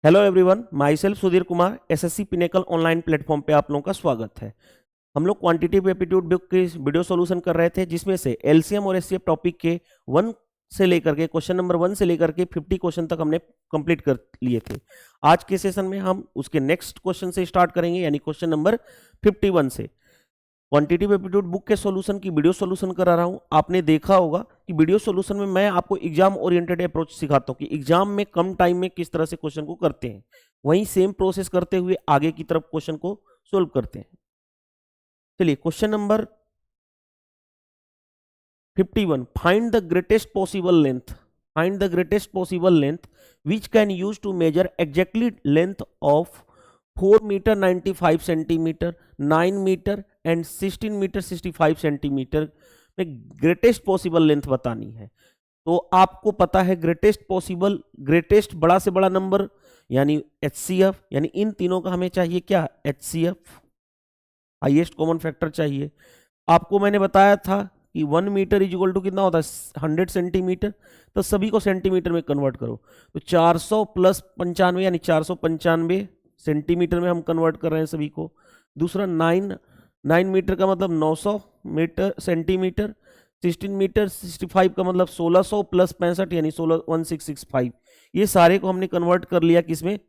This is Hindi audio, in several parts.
Hello everyone, my self Sudhir Kumar. SSC pinnacle online platform पे आप लोगों का स्वागत है। हम लोग क्वांटिटेटिव एप्टीट्यूड बुक के वीडियो सॉल्यूशन कर रहे थे, जिसमें से एलसीएम और एचसीएफ टॉपिक के 1 से लेकर के क्वेश्चन नंबर 1 से लेकर के 50 क्वेश्चन तक हमने कंप्लीट कर लिए थे। आज के सेशन में हम उसके नेक्स्ट क्वेश्चन से स्टार्ट करेंगे, यानी क्वेश्चन नंबर 51 से। क्वांटिटेटिव एप्टीट्यूड बुक के सॉल्यूशन की वीडियो सॉल्यूशन करा रहा हूं। आपने देखा होगा कि वीडियो सॉल्यूशन में मैं आपको एग्जाम ओरिएंटेड अप्रोच सिखाता हूं कि एग्जाम में कम टाइम में किस तरह से क्वेश्चन को करते हैं, वहीं सेम प्रोसेस करते हुए आगे की तरफ क्वेश्चन को सोल्व करते हैं। चलिए, question number 51, find the greatest possible length. Find the greatest possible length which can use to measure exactly length of 4 metre 95 centimetre, 9 metre and 16 metre 65 centimetre में ग्रेटेस्ट पॉसिबल लेंथ बतानी है। तो आपको पता है ग्रेटेस्ट बड़ा से बड़ा नंबर यानी HCF, यानी इन तीनों का हमें चाहिए क्या, HCF, हाईएस्ट कॉमन फैक्टर चाहिए। आपको मैंने बताया था कि 1 मीटर इज इक्वल टू कितना होता है, 100 सेंटीमीटर। तो सभी को सेंटीमीटर में कन्वर्ट करो, तो 400 प्लस 95 यानी 495 सेंटीमीटर में हम कन्वर्ट कर रहे हैं सभी को। दूसरा 9 मीटर का मतलब 900 मीटर सेंटीमीटर, 16 मीटर 65 का मतलब 1600 प्लस 65 यानी 1665। ये सारे को हमने कन्वर्ट कर लिया किसमें,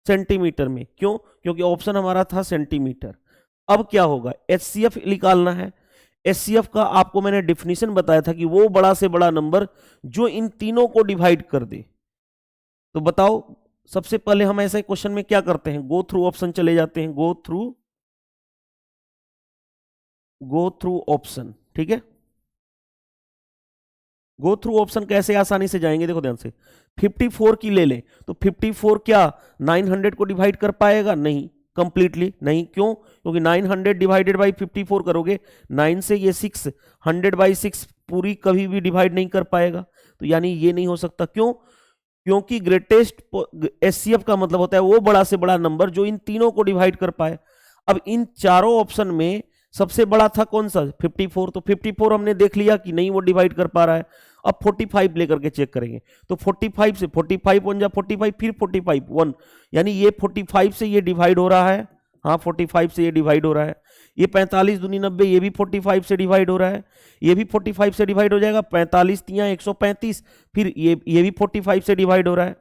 सेंटीमीटर में। क्यों? क्योंकि ऑप्शन हमारा था सेंटीमीटर। अब क्या होगा, HCF निकालना है। HCF का आपको मैंने डिफिनीशन बताया था कि वो बड़ा से बड़ा नंबर जो इन तीनों को डिवाइड कर दे। तो बताओ, सबसे पहले हम ऐसे क्वेश्चन में क्या करते हैं, गो थ्रू ऑप्शन चले जाते हैं। गो थ्रू ऑप्शन, ठीक है। गो थ्रू ऑप्शन कैसे आसानी से जाएंगे, देखो ध्यान से। 54 की ले लें तो 54 क्या 900 को डिवाइड कर पाएगा? नहीं, कंप्लीटली नहीं। क्यों? क्योंकि 900 डिवाइडेड बाई 54 करोगे 9 से ये 6, 100 बाई 6 पूरी कभी भी डिवाइड नहीं कर पाएगा। तो यानी ये नहीं हो सकता। क्यों? क्योंकि ग्रेटेस्ट HCF का मतलब होता है वो बड़ा से बड़ा नंबर जो इन तीनों को डिवाइड कर पाए। अब इन चारों ऑप्शन में सबसे बड़ा था कौन सा, 54। तो 54 हमने देख लिया कि नहीं वो डिवाइड कर पा रहा है। अब 45 लेकर के चेक करेंगे, तो 45 से 45 1 जा 45, फिर 45 1, यानी ये 45 से ये डिवाइड हो रहा है। हाँ, 45 से ये डिवाइड हो रहा है। ये 45 दूनी 90, ये भी 45 से डिवाइड हो रहा है। ये भी 45 से डिवाइड हो जाएगा, 45 तियां 135, फिर ये भी 45 से डिवाइड हो रहा है।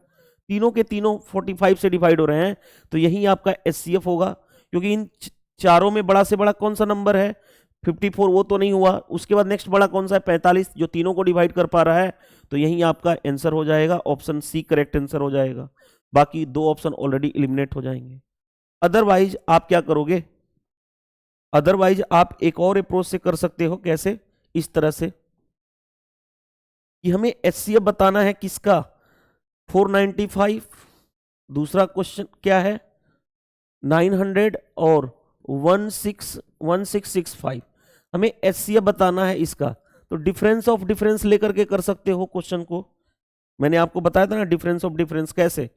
तीनों के तीनों 45 से डिवाइड हो रहे हैं। तो यही आपका HCF होगा, क्योंकि इन चारों में बड़ा से बड़ा कौन सा नंबर है, 54, वो तो नहीं हुआ। उसके बाद नेक्स्ट बड़ा कौन सा है, 45, जो तीनों को डिवाइड कर पा रहा है। तो यही आपका आंसर हो जाएगा, ऑप्शन सी करेक्ट आंसर हो जाएगा। बाकी दो ऑप्शन ऑलरेडी एलिमिनेट हो जाएंगे। अदरवाइज आप क्या करोगे, अदरवाइज आप एक और अप्रोच से कर सकते हो। कैसे? इस तरह से कि हमें HCF बताना है किसका, 495। दूसरा क्वेश्चन क्या है, 900 और 1665। हमें HCF बताना है इसका। तो डिफरेंस ऑफ डिफरेंस लेकर के कर सकते हो क्वेश्चन को। मैंने आपको बताया था ना डिफरेंस ऑफ डिफरेंस कैसे,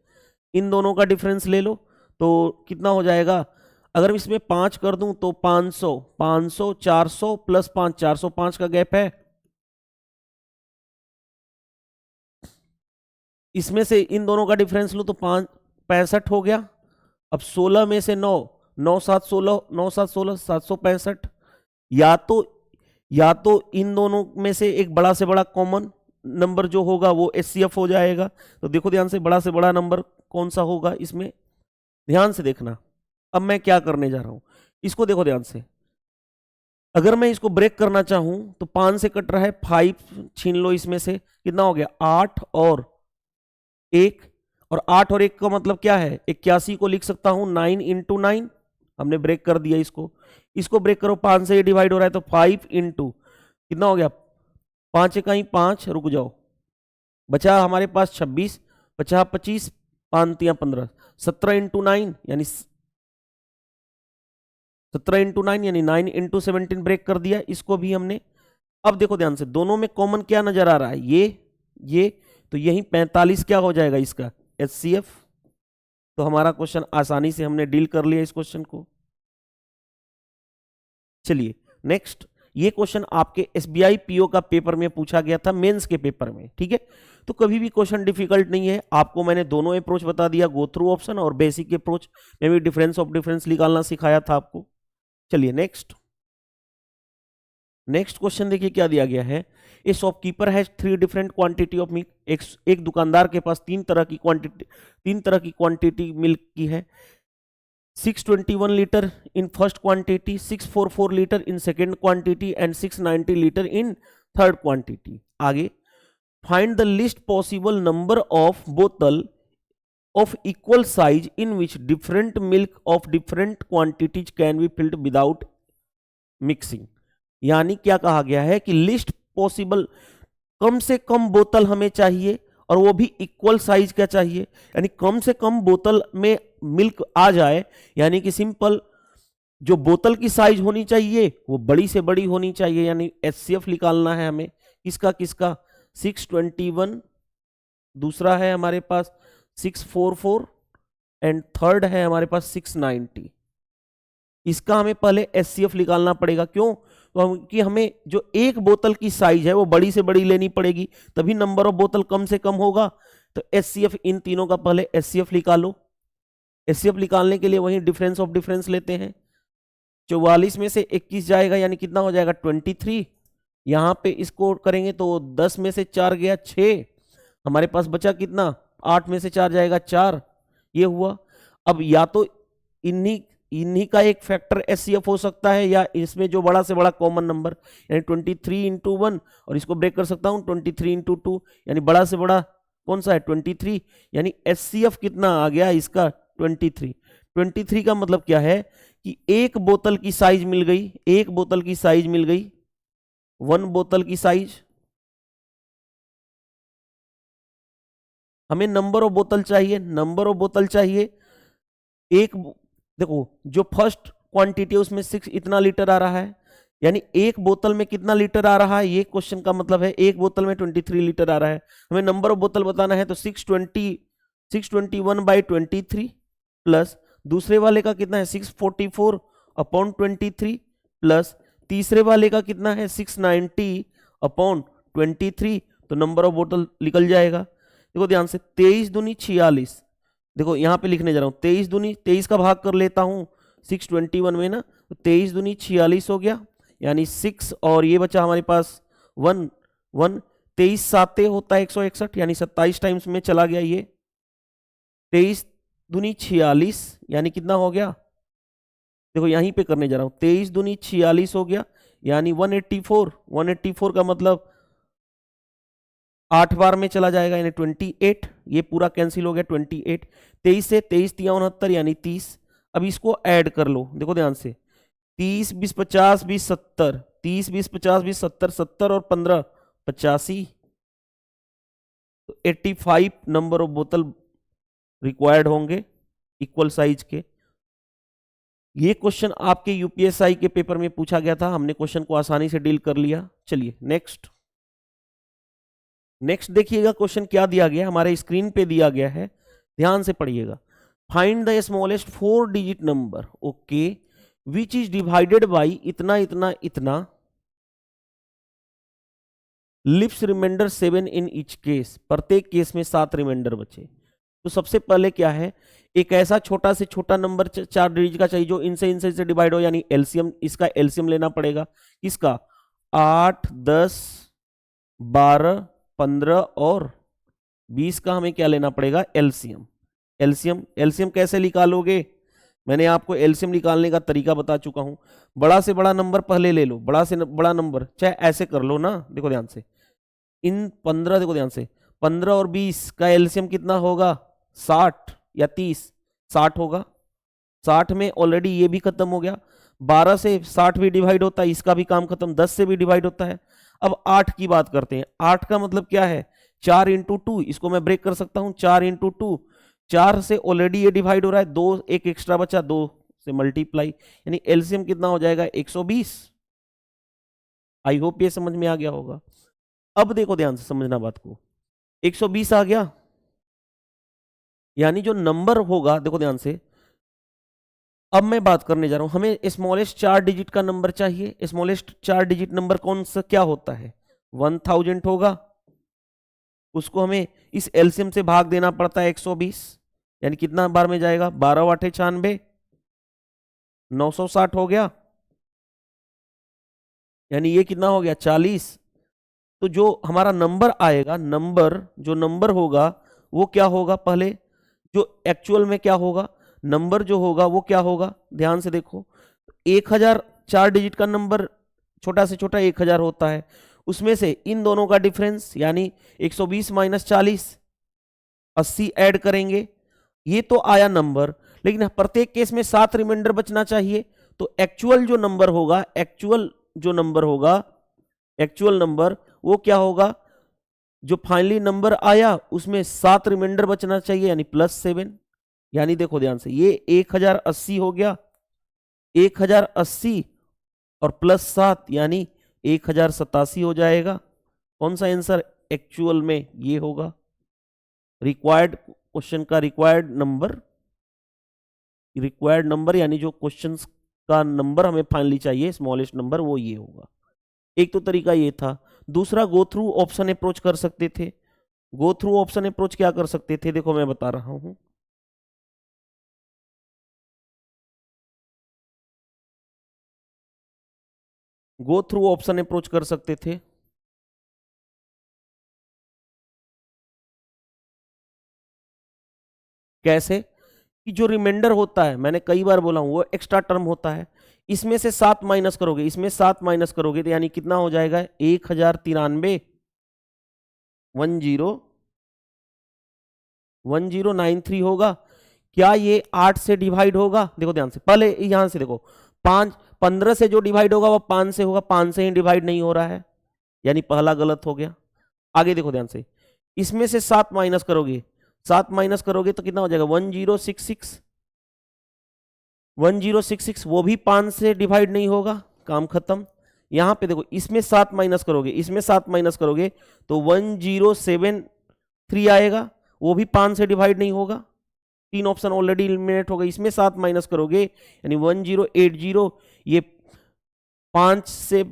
इन दोनों का डिफरेंस ले लो तो कितना हो जाएगा। अगर इसमें 5 कर दूं तो 500, 500 400 प्लस 5, 405 का गैप है। इसमें से इन दोनों का डिफरेंस लो तो 5 65 हो गया। अब 16 में से 9, 9 7 16, 9 7 16 765। या तो इन दोनों में से एक बड़ा से बड़ा कॉमन नंबर जो होगा वो HCF हो जाएगा। तो देखो ध्यान से, बड़ा से बड़ा नंबर कौन सा होगा इसमें, ध्यान से देखना। अब मैं क्या करने जा रहा हूं, इसको देखो ध्यान से। अगर मैं इसको ब्रेक करना चाहूं तो 5 से कट रहा है, 5 छीन लो, इसमें से कितना हो गया, 8 और 1। और 8 और 1 का मतलब क्या है, 81 को लिख सकता हूं 9 इंटू 9। हमने ब्रेक कर दिया इसको ब्रेक करो, 5 से ये डिवाइड हो रहा है तो 5 इंटू कितना हो गया, 5 इकाई 5, रुक जाओ, बचा हमारे पास 26, 50 25, 5 तियां 15, 17 इंटू 9 यानी 17 इंटू 9 यानी 9 इंटू 17 ब्रेक कर दिया इसको भी हमने। अब देखो ध्यान से, दोनों में कॉमन क्या नजर आ रहा है, ये तो यही 45 क्या हो जाएगा इसका, HCF। तो हमारा क्वेश्चन आसानी से हमने डील कर लिया इस क्वेश्चन को। चलिए नेक्स्ट, ये क्वेश्चन आपके एसबीआई पीओ का पेपर में पूछा गया था, मेंस के पेपर में, ठीक है। तो कभी भी क्वेश्चन डिफिकल्ट नहीं है। आपको मैंने दोनों अप्रोच बता दिया, गो थ्रू ऑप्शन और बेसिक अप्रोच में भी डिफरेंस ऑफ डिफरेंस निकालना सिखाया था आपको। चलिए नेक्स्ट क्वेश्चन देखिए क्या दिया गया है। ए shopkeeper has 3 different quantity of milk. एक दुकानदार के पास तीन तरह की क्वांटिटी मिल्क की है। 621 litre in first quantity, 644 litre in second quantity and 690 litre in third quantity. आगे, find the least possible number of बोतल of equal size in which different milk of different quantities can be filled without mixing। यानी क्या कहा गया है कि लिस्ट पॉसिबल, कम से कम बोतल हमें चाहिए और वो भी इक्वल साइज का चाहिए, यानी कम से कम बोतल में मिल्क आ जाए, यानी कि सिंपल जो बोतल की साइज होनी चाहिए वो बड़ी से बड़ी होनी चाहिए, यानी एचसीएफ निकालना है हमें। किसका 621, दूसरा है हमारे पास 644 एंड थर्ड है हमारे पास 690। इसका हमें पहले एचसीएफ निकालना पड़ेगा। क्यों? कि हमें जो एक बोतल की साइज है वो बड़ी से बड़ी लेनी पड़ेगी, तभी नंबर ऑफ बोतल कम से कम होगा। तो एचसीएफ, इन तीनों का पहले एचसीएफ निकालो। एचसीएफ निकालने के लिए वही डिफरेंस ऑफ डिफरेंस लेते हैं। 44 में से 21 जाएगा, यानी कितना हो जाएगा 23। यहां पे इसको करेंगे तो 10 में से 4 गया 6, हमारे पास बचा कितना, 8 में से 4 जाएगा 4, ये हुआ। अब या तो इन्हीं का एक फैक्टर एचसीएफ हो सकता है, या इसमें जो बड़ा से बड़ा कॉमन नंबर, यानी 23 इंटू 1, और इसको ब्रेक कर सकता हूं 23 इंटू 2, यानी बड़ा से बड़ा कौन सा है 23, यानी एचसीएफ कितना आ गया इसका 23। 23 का मतलब क्या है कि एक बोतल की साइज मिल गई, एक बोतल की साइज मिल गई, 1 बोतल की साइज। हमें नंबर ऑफ बोतल चाहिए, नंबर ऑफ बोतल चाहिए। एक देखो जो फर्स्ट क्वांटिटी है उसमें 6 इतना लीटर आ रहा है, यानी एक बोतल में कितना लीटर आ रहा है, ये क्वेश्चन का मतलब है एक बोतल में 23 लीटर आ रहा है। हमें नंबर ऑफ बोतल बताना है, तो 621 बाई 23 प्लस दूसरे वाले का कितना है 644 अपॉन 23 प्लस तीसरे वाले का कितना है 690 अपॉन 23, तो नंबर ऑफ बोतल निकल जाएगा। देखो ध्यान से, 23 दूनी 46, देखो यहां पे लिखने जा रहा हूं 23 दूनी, 23 का भाग कर लेता हूं 621 में ना, तो 23 दूनी 46 हो गया, यानी 6 और ये बचा हमारे पास 1 1, 23 साते होता है 161, यानी 27 टाइम्स में चला गया ये। 23 दूनी 46 यानी कितना हो गया, देखो यहीं पे करने जा रहा हूं, 23 दूनी 46 हो गया, यानी 184 का मतलब 8 बार में चला जाएगा, यानी 28, ये पूरा कैंसिल हो गया 28। 23 से 23 तिया 69, यानी 30। अब इसको ऐड कर लो, देखो ध्यान से, 30 20 50 20 70, 30 20 50 20 70, 70 और 15 85, तो 85 नंबर ऑफ बोतल रिक्वायर्ड होंगे इक्वल साइज के। ये क्वेश्चन आपके यूपीएसआई के पेपर में पूछा गया था, हमने क्वेश्चन को आसानी से डील कर लिया। चलिए नेक्स्ट देखिएगा क्वेश्चन क्या दिया गया, हमारे स्क्रीन पे दिया गया है, ध्यान से पढ़िएगा। Find the smallest 4 digit number, okay, which is divided by इतना इतना इतना, leaves remainder 7 in each case, प्रत्येक केस में 7 रिमाइंडर बचे। तो सबसे पहले क्या है, एक ऐसा छोटा से छोटा नंबर 4 डिजिट का चाहिए जो इनसे से डिवाइड हो, यानी एलसीएम, इसका एलसीएम लेना पड़ेगा। इसका 8 10 12 15 और 20 का हमें क्या लेना पड़ेगा, एलसीएम। एलसीएम कैसे निकालोगे, मैंने आपको एलसीएम निकालने का तरीका बता चुका हूं। बड़ा से बड़ा नंबर पहले ले लो, बड़ा से बड़ा नंबर, चाहे ऐसे कर लो ना, देखो ध्यान से, इन 15, देखो ध्यान से, 15 और 20 का एलसीएम कितना होगा 60 या 30, 60 होगा। 60 में ऑलरेडी ये भी खत्म हो गया, 12 से 60 भी डिवाइड होता है, इसका भी काम खत्म, 10 से भी डिवाइड होता है। अब 8 की बात करते हैं, 8 का मतलब क्या है 4 इंटू 2, इसको मैं ब्रेक कर सकता हूं 4 इंटू 2, 4 से ऑलरेडी ये डिवाइड हो रहा है, 2 एक एक्स्ट्रा बचा, 2 से मल्टीप्लाई, यानी एलसीएम कितना हो जाएगा 120। आई होप ये समझ में आ गया होगा। अब देखो ध्यान से समझना बात को, 120 आ गया, यानी जो नंबर होगा, देखो ध्यान से, अब मैं बात करने जा रहा हूं, हमें स्मॉलेस्ट 4 डिजिट का नंबर चाहिए। स्मॉलेस्ट 4 डिजिट नंबर कौन सा क्या होता है? 1000 होगा। उसको हमें इस एलसीएम से भाग देना पड़ता है 120, यानी कितना बार में जाएगा? 12 8 96, 960 हो गया, यानी ये कितना हो गया? 40। तो जो हमारा नंबर आएगा, जो नंबर होगा वो क्या होगा? पहले जो एक्चुअल में क्या होगा, नंबर जो होगा वो क्या होगा? ध्यान से देखो, 1000 4 डिजिट का नंबर छोटा से छोटा 1000 होता है, उसमें से इन दोनों का डिफरेंस यानी 120 माइनस 40, 80 ऐड करेंगे, ये तो आया नंबर। लेकिन प्रत्येक केस में 7 रिमाइंडर बचना चाहिए। तो एक्चुअल नंबर वो क्या होगा? जो फाइनली नंबर आया उसमें 7 रिमाइंडर बचना चाहिए, यानी +7। यानी देखो ध्यान से, ये 1080 हो गया, 1080 और +7 यानी 1087 हो जाएगा। कौन सा आंसर एक्चुअल में ये होगा? रिक्वायर्ड क्वेश्चन का रिक्वायर्ड नंबर यानी जो क्वेश्चन का नंबर हमें फाइनली चाहिए, स्मॉलेस्ट नंबर, वो ये होगा। एक तो तरीका ये था। दूसरा, गो थ्रू ऑप्शन अप्रोच कर सकते थे। गो थ्रू ऑप्शन अप्रोच क्या कर सकते थे? देखो मैं बता रहा हूं। गो थ्रू ऑप्शन अप्रोच कर सकते थे। कैसे? कि जो रिमाइंडर होता है, मैंने कई बार बोला हूं, वो एक्स्ट्रा टर्म होता है। इसमें से 7 माइनस करोगे, इसमें 7 माइनस करोगे, तो यानी कितना हो जाएगा? 1093, 1093 होगा। क्या ये 8 से डिवाइड होगा? देखो ध्यान से, पहले यहां से देखो, 15 से जो डिवाइड होगा वो 5 से होगा, 5 से ही डिवाइड नहीं हो रहा है, यानी पहला गलत हो गया। आगे देखो ध्यान से, इसमें से 7 माइनस करोगे, 7 माइनस करोगे तो कितना हो जाएगा? 1066, 1066, वो भी 5 से डिवाइड नहीं होगा, काम खत्म। यहां पे देखो, इसमें 7 माइनस करोगे, इसमें 7 माइनस करोगे तो 1073 आएगा, वो भी 5 से डिवाइड नहीं होगा। 3 ऑप्शन ऑलरेडी एलिमिनेट हो गए। इसमें 7 माइनस करोगे यानी 1080, ये 5 से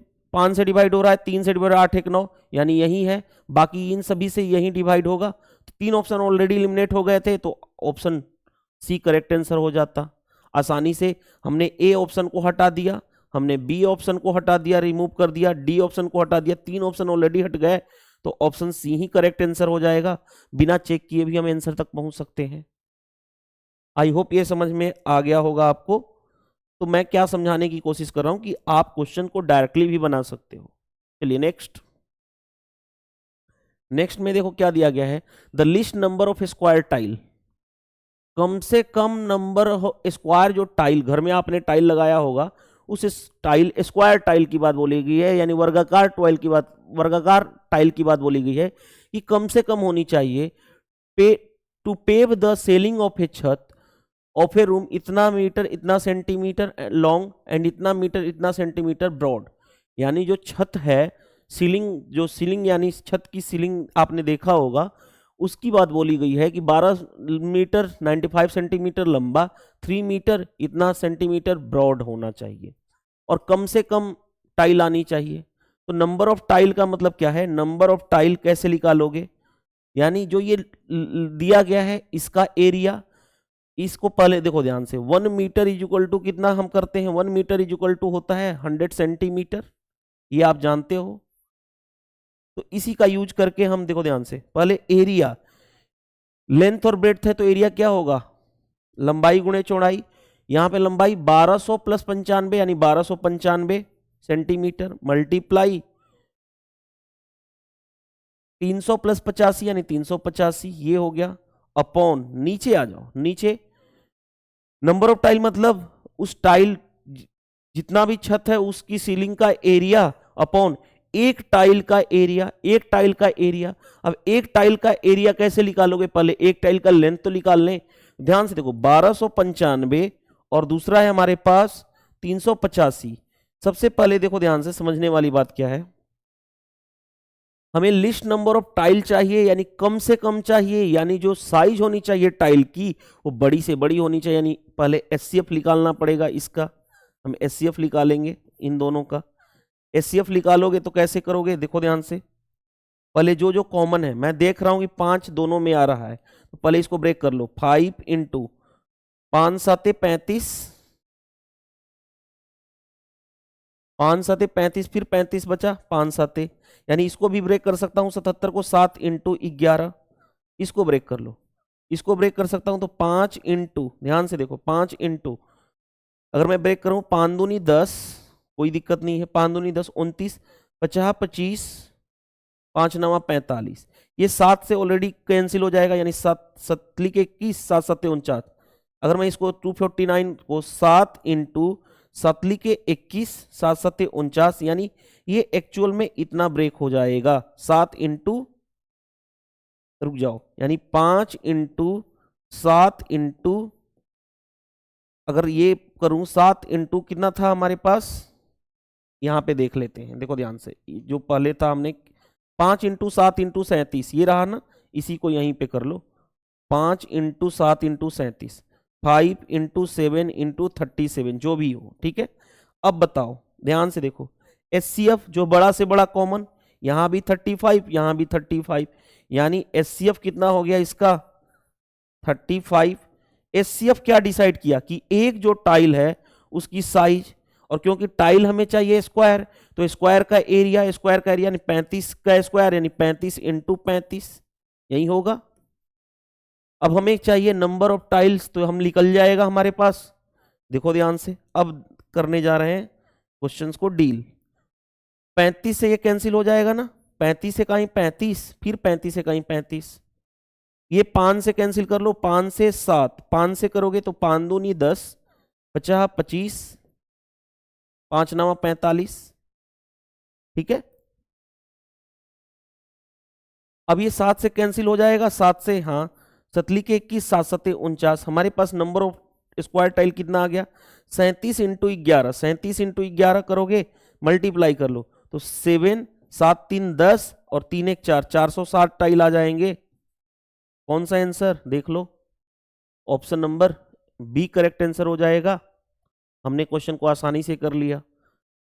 डिवाइड हो रहा है, 3 से डिवाइड 8 1 9, यानी यही है। बाकी इन सभी से यही डिवाइड होगा। तो 3 ऑप्शन ऑलरेडी एलिमिनेट हो गए थे, तो ऑप्शन सी करेक्ट आंसर हो जाता। आसानी से हमने ए ऑप्शन को हटा दिया, हमने बी ऑप्शन को हटा दिया, रिमूव कर दिया, डी ऑप्शन को हटा दिया, 3 ऑप्शन ऑलरेडी हट गए, तो ऑप्शन सी ही करेक्ट आंसर हो जाएगा। बिना चेक किए भी हम आंसर तक पहुंच सकते हैं। आई होप ये समझ में आ गया होगा आपको। तो मैं क्या समझाने की कोशिश कर रहा हूं कि आप क्वेश्चन को डायरेक्टली भी बना सकते हो। चलिए नेक्स्ट में देखो क्या दिया गया है, the least number of square tile. कम से कम नंबर स्क्वायर जो टाइल, घर में आपने टाइल लगाया होगा, उस टाइल स्क्वायर टाइल की बात बोली गई है, यानी वर्गाकार टाइल की बात बोली गई है कि कम से कम होनी चाहिए। To pave the ceiling of a छत ऑफ ए रूम इतना मीटर इतना सेंटीमीटर लॉन्ग एंड इतना मीटर इतना सेंटीमीटर ब्रॉड। यानी जो छत है, सीलिंग यानी छत की सीलिंग आपने देखा होगा, उसकी बात बोली गई है कि 12 मीटर 95 सेंटीमीटर लंबा, 3 मीटर इतना सेंटीमीटर ब्रॉड होना चाहिए, और कम से कम टाइल आनी चाहिए। तो नंबर ऑफ टाइल का मतलब क्या है? नंबर ऑफ टाइल कैसे निकालोगे? यानी जो ये दिया गया है इसका एरिया, इसको पहले देखो ध्यान से, 1 मीटर इज इक्वल टू कितना हम करते हैं? 1 मीटर इज इक्वल टू होता है 100 सेंटीमीटर, ये आप जानते हो। तो इसी का यूज करके हम देखो ध्यान से, पहले एरिया, लेंथ और ब्रेड्थ है तो एरिया क्या होगा? लंबाई गुणे चौड़ाई। यहां पे लंबाई 1200 प्लस 95 यानी 1295 सेंटीमीटर, मल्टीप्लाई 300 प्लस 85 यानी 385, ये हो गया, अपॉन नीचे आ जाओ, नीचे नंबर ऑफ टाइल मतलब उस टाइल जितना भी छत है उसकी सीलिंग का एरिया अपॉन एक टाइल का एरिया, एक टाइल का एरिया। अब एक टाइल का एरिया कैसे निकालोगे? पहले एक टाइल का लेंथ तो निकाल लें। ध्यान से देखो, 1295 और दूसरा है हमारे पास 385। सबसे पहले देखो ध्यान से, समझने वाली बात क्या है, हमें लिस्ट नंबर ऑफ टाइल चाहिए, यानी कम से कम चाहिए, यानी जो साइज होनी चाहिए टाइल की वो बड़ी से बड़ी होनी चाहिए, यानी पहले HCF निकालना पड़ेगा इसका, हम HCF निकालेंगे इन दोनों का। HCF निकालोगे तो कैसे करोगे, देखो ध्यान से, पहले जो जो कॉमन है, मैं देख रहा हूं कि 5 दोनों में आ रहा है, तो पहले इसको ब्रेक कर लो। 5 इंटू 5 7 35, 5 7 35, फिर 35 बचा, 5 7, यानी इसको भी ब्रेक कर सकता हूं 77 को 7 इंटू 11, इसको ब्रेक कर लो। इसको ब्रेक कर सकता हूं तो 5 इंटू, ध्यान से देखो, 5 इंटू, अगर मैं ब्रेक करूं 5 दूनी 10, कोई दिक्कत नहीं है, 5 दूनी 10, 29, 50 25, 5 9 45, ये 7 से ऑलरेडी कैंसिल हो जाएगा, यानी 7 7 के 21, 7 7 49। अगर मैं इसको 249 को 7 इंटू 7 के 21, 7 7 49, यानी ये एक्चुअल में इतना ब्रेक हो जाएगा, 7 इंटू, रुक जाओ, यानी 5 इंटू 7 इंटू, अगर ये करूं 7 इंटू कितना था हमारे पास, यहां पे देख लेते हैं, देखो ध्यान से, जो पहले था हमने 5 इंटू 7 इंटू 37, ये रहा ना, इसी को यहीं पे कर लो, 5 इंटू 7 इंटू 37, 5 इंटू 7 इंटू 37, जो भी हो, ठीक है। अब बताओ, ध्यान से देखो, HCF जो बड़ा से बड़ा कॉमन, यहां भी 35, यहां भी 35, यानी HCF कितना हो गया इसका, 35। HCF क्या डिसाइड किया कि एक जो टाइल है उसकी साइज, और क्योंकि टाइल हमें चाहिए स्क्वायर, तो स्क्वायर का एरिया, यानी 35 का स्क्वायर, यानी 35 इंटू 35, यही होगा। अब हमें चाहिए नंबर ऑफ टाइल्स, तो हम निकल जाएगा हमारे पास, देखो ध्यान से, अब करने जा रहे हैं क्वेश्चंस को डील। 35 से ये कैंसिल हो जाएगा ना, 35 से कहीं 35, फिर 35 से कहीं 35, ये 5 से कैंसिल कर लो, 5 से 7, 5 से करोगे तो 5 दूनी 10, 50 25, 5 9 45, ठीक है। अब ये 7 से कैंसिल हो जाएगा, 7 से, हाँ, 7 के 21, 7 7 49, हमारे पास नंबर ऑफ स्क्वायर टाइल कितना आ गया, 37 इंटू 11, 37 इंटू 11 करोगे, मल्टीप्लाई कर लो तो 7 7 3 10 और 3 1 4, 460 टाइल आ जाएंगे। कौन सा आंसर देख लो, option number B correct answer हो जाएगा। हमने क्वेश्चन को आसानी से कर लिया,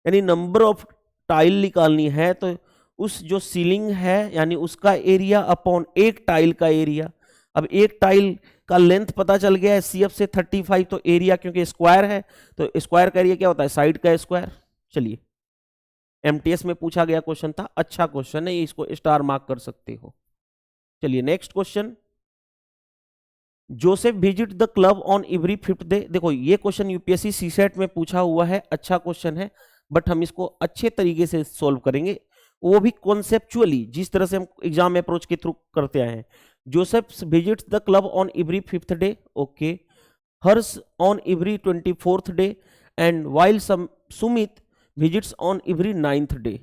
यानी नंबर ऑफ टाइल निकालनी है तो उस जो सीलिंग है यानी उसका एरिया अपॉन एक टाइल का एरिया। अब एक टाइल का लेंथ पता चल गया है CF से 35, तो एरिया क्योंकि स्क्वायर है तो स्क्वायर का एरिया क्या होता है, साइड का स्क्वायर। चलिए, MTS में पूछा गया क्वेश्चन था, अच्छा क्वेश्चन है, इसको स्टार मार्क कर सकते हो। चलिए next question, Joseph visit the club on every 5th day. देखो ये क्वेश्चन UPSC CSET में पूछा हुआ है, अच्छा क्वेश्चन है, बट हम इसको अच्छे तरीके से सॉल्व करेंगे, वो भी कॉन्सेप्चुअली, जिस तरह से हम एग्जाम अप्रोच के थ्रू करते आए हैं। Joseph visits the club on every 5th day, okay, Harsh on every 24th day, and while Sumit visits on every 9th day.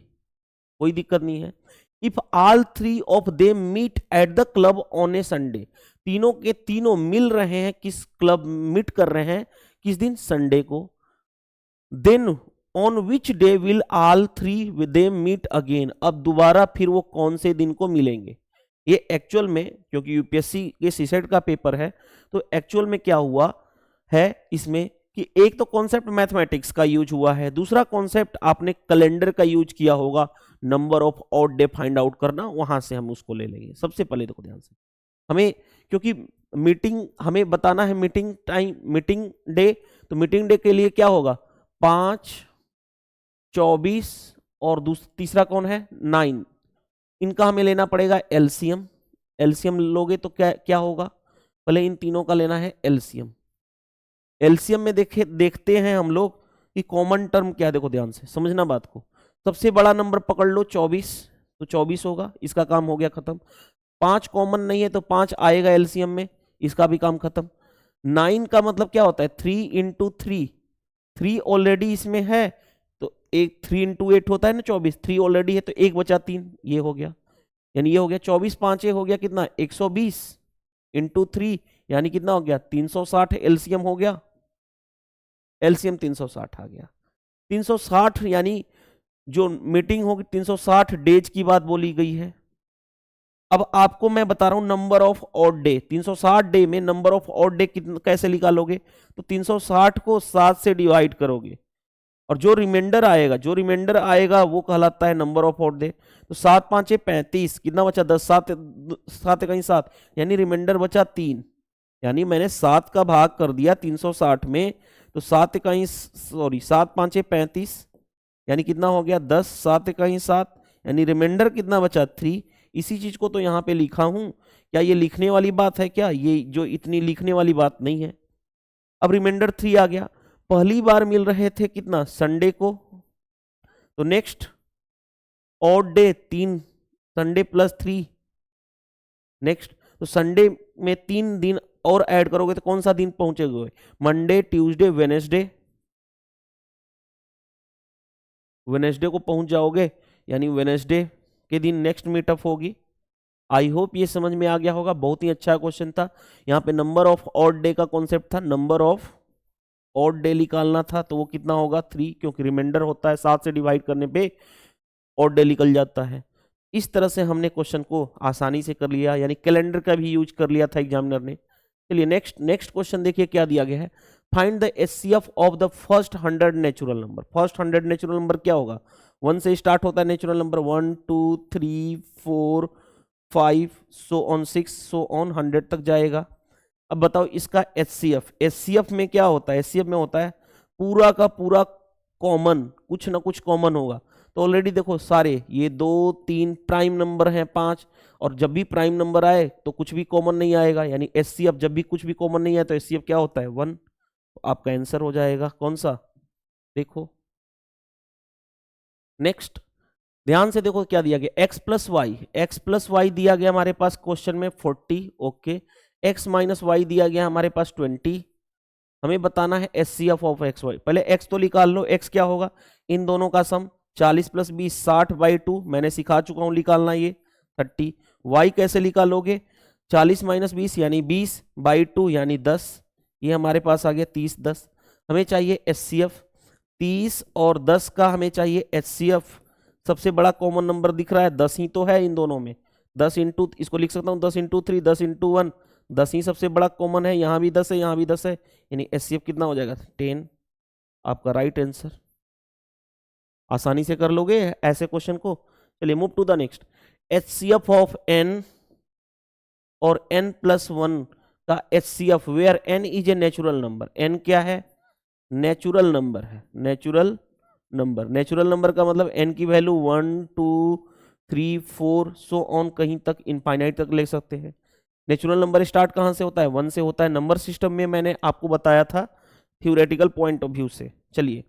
कोई दिक्कत नहीं है। If all 3 of them meet at the club on a Sunday, तीनों के तीनों मिल रहे हैं, किस क्लब मीट कर रहे हैं, किस दिन, संडे को, then on which day will all 3 them meet again, अब दोबारा फिर वो कौन से दिन को मिलेंगे। ये एक्चुअल में, क्योंकि UPSC के CSET का पेपर है, तो एक्चुअल में क्या हुआ है इसमें कि एक तो कॉन्सेप्ट मैथमेटिक्स का यूज हुआ है, दूसरा कॉन्सेप्ट आपने कैलेंडर का यूज किया होगा, number of odd day find out करना, वहां से हम उसको ले लेंगे। सबसे पहले देखो ध्यान से, हमें क्योंकि मीटिंग हमें बताना है, मीटिंग टाइम, मीटिंग डे, तो मीटिंग डे के लिए क्या होगा, 5 24 और तीसरा कौन है, 9, इनका हमें लेना पड़ेगा LCM। LCM लोगे तो क्या क्या होगा, पहले इन तीनों का लेना है LCM। LCM में देखते हैं हम लोग कि कॉमन टर्म क्या है, देखो ध्यान से समझना बात को। सबसे बड़ा नंबर पकड़ लो 24, तो 24 होगा, इसका काम हो गया खत्म। 5 कॉमन नहीं है तो 5 आएगा LCM में, इसका भी काम खत्म। 9 का मतलब क्या होता है, 3 इंटू 3, 3 ऑलरेडी इसमें है, तो एक 3 इंटू 8 होता है ना 24, 3 ऑलरेडी है तो 1 बचा 3, ये हो गया, यानी ये हो गया 24 5 हो गया कितना, 120 इंटू 3, यानी कितना हो गया, 360 LCM हो गया, LCM 360 आ गया। 360 यानी जो मीटिंग होगी 360 डेज की बात बोली गई है, अब आपको मैं बता रहा हूं number of odd day, 360 day में नंबर ऑफ ऑड डे कैसे निकालोगे, तो 360 को 7 से डिवाइड करोगे और जो रिमाइंडर आएगा वो कहलाता है नंबर ऑफ ऑड डे। तो 7 5 35, कितना बचा 10, 7 7 कहीं 7, यानी रिमाइंडर बचा 3, यानी मैंने 7 का भाग कर दिया 360 में, तो 7 कहीं सॉरी 7 5 35, यानी कितना हो गया 10, 7 कहीं 7, यानी रिमाइंडर कितना बचा 3। इसी चीज को तो यहाँ पे लिखा हूं, क्या ये लिखने वाली बात है क्या, ये जो इतनी लिखने वाली बात नहीं है। अब रिमाइंडर 3 आ गया, पहली बार मिल रहे थे कितना संडे को, तो next odd day 3, Sunday plus 3, next तो संडे में 3 दिन और ऐड करोगे तो कौन सा दिन पहुंचेगा, मंडे ट्यूसडे वेनेसडे, वेनेसडे को पहुंच जाओगे, यानी वेनेसडे के दिन नेक्स्ट मीटअप होगी। आई होप ये समझ में आ गया होगा, बहुत ही अच्छा क्वेश्चन था। यहाँ पे नंबर ऑफ ऑड डे का कॉन्सेप्ट था, नंबर ऑफ ऑड डे निकालना था, तो वो कितना होगा 3, क्योंकि रिमाइंडर होता है 7 से डिवाइड करने पे ऑड डे निकल जाता है। इस तरह से हमने क्वेश्चन को आसानी से कर लिया, यानी कैलेंडर का भी यूज कर लिया था एग्जामिनर ने। चलिए नेक्स्ट क्वेश्चन देखिए क्या दिया गया है, find the HCF of the first 100 natural number. First 100 natural number क्या होगा, 1 से स्टार्ट होता है natural number, 1 2 3 4 5 so on 6 so on 100 तक जाएगा। अब बताओ इसका एचसीएफ, एचसीएफ में क्या होता है, एचसीएफ में होता है पूरा का पूरा कॉमन, कुछ ना कुछ कॉमन होगा। तो ऑलरेडी देखो सारे ये 2 3 प्राइम नंबर हैं 5, और जब भी प्राइम नंबर आए तो कुछ भी कॉमन नहीं आएगा, यानी एचसीएफ जब भी कुछ भी कॉमन नहीं आए तो एचसीएफ क्या होता है 1। तो आपका आंसर हो जाएगा कौन सा, देखो नेक्स्ट ध्यान से देखो क्या दिया गया, एक्स प्लस वाई दिया गया हमारे पास क्वेश्चन में 40, ओके। एक्स माइनस वाई दिया गया हमारे पास 20। हमें बताना है एचसीएफ ऑफ एक्स वाई। पहले एक्स तो निकाल लो, एक्स क्या होगा, इन दोनों का सम 40 प्लस 20 60/2, मैंने सिखा चुका हूं निकालना ये 30। वाई कैसे निकालोगे, 40 माइनस 20 यानी 20/2 यानी 10, ये हमारे पास आ गया 30 10। हमें चाहिए एचसीएफ 30 और 10 का, हमें चाहिए एचसीएफ। सबसे बड़ा कॉमन नंबर दिख रहा है 10 ही तो है इन दोनों में, 10 इंटू, इसको लिख सकता हूँ 10 इंटू 3 10 इंटू 1, 10 ही सबसे बड़ा कॉमन है, यहाँ भी 10 है यहाँ भी 10 है, यानी एचसीएफ कितना हो जाएगा 10। आपका राइट आंसर, आसानी से कर लोगे ऐसे क्वेश्चन को। चलिए move to the next, HCF of n और n प्लस 1 का HCF where n is a natural number. n क्या है, नेचुरल नंबर है, नेचुरल नंबर। नेचुरल नंबर का मतलब n की वैल्यू 1 2 3 4 सो ऑन कहीं तक इनफाइनाइट तक ले सकते हैं। नेचुरल नंबर स्टार्ट कहाँ से होता है, 1 से होता है। नंबर सिस्टम में मैंने आपको बताया था थ्योरेटिकल पॉइंट ऑफ व्यू से। चलिए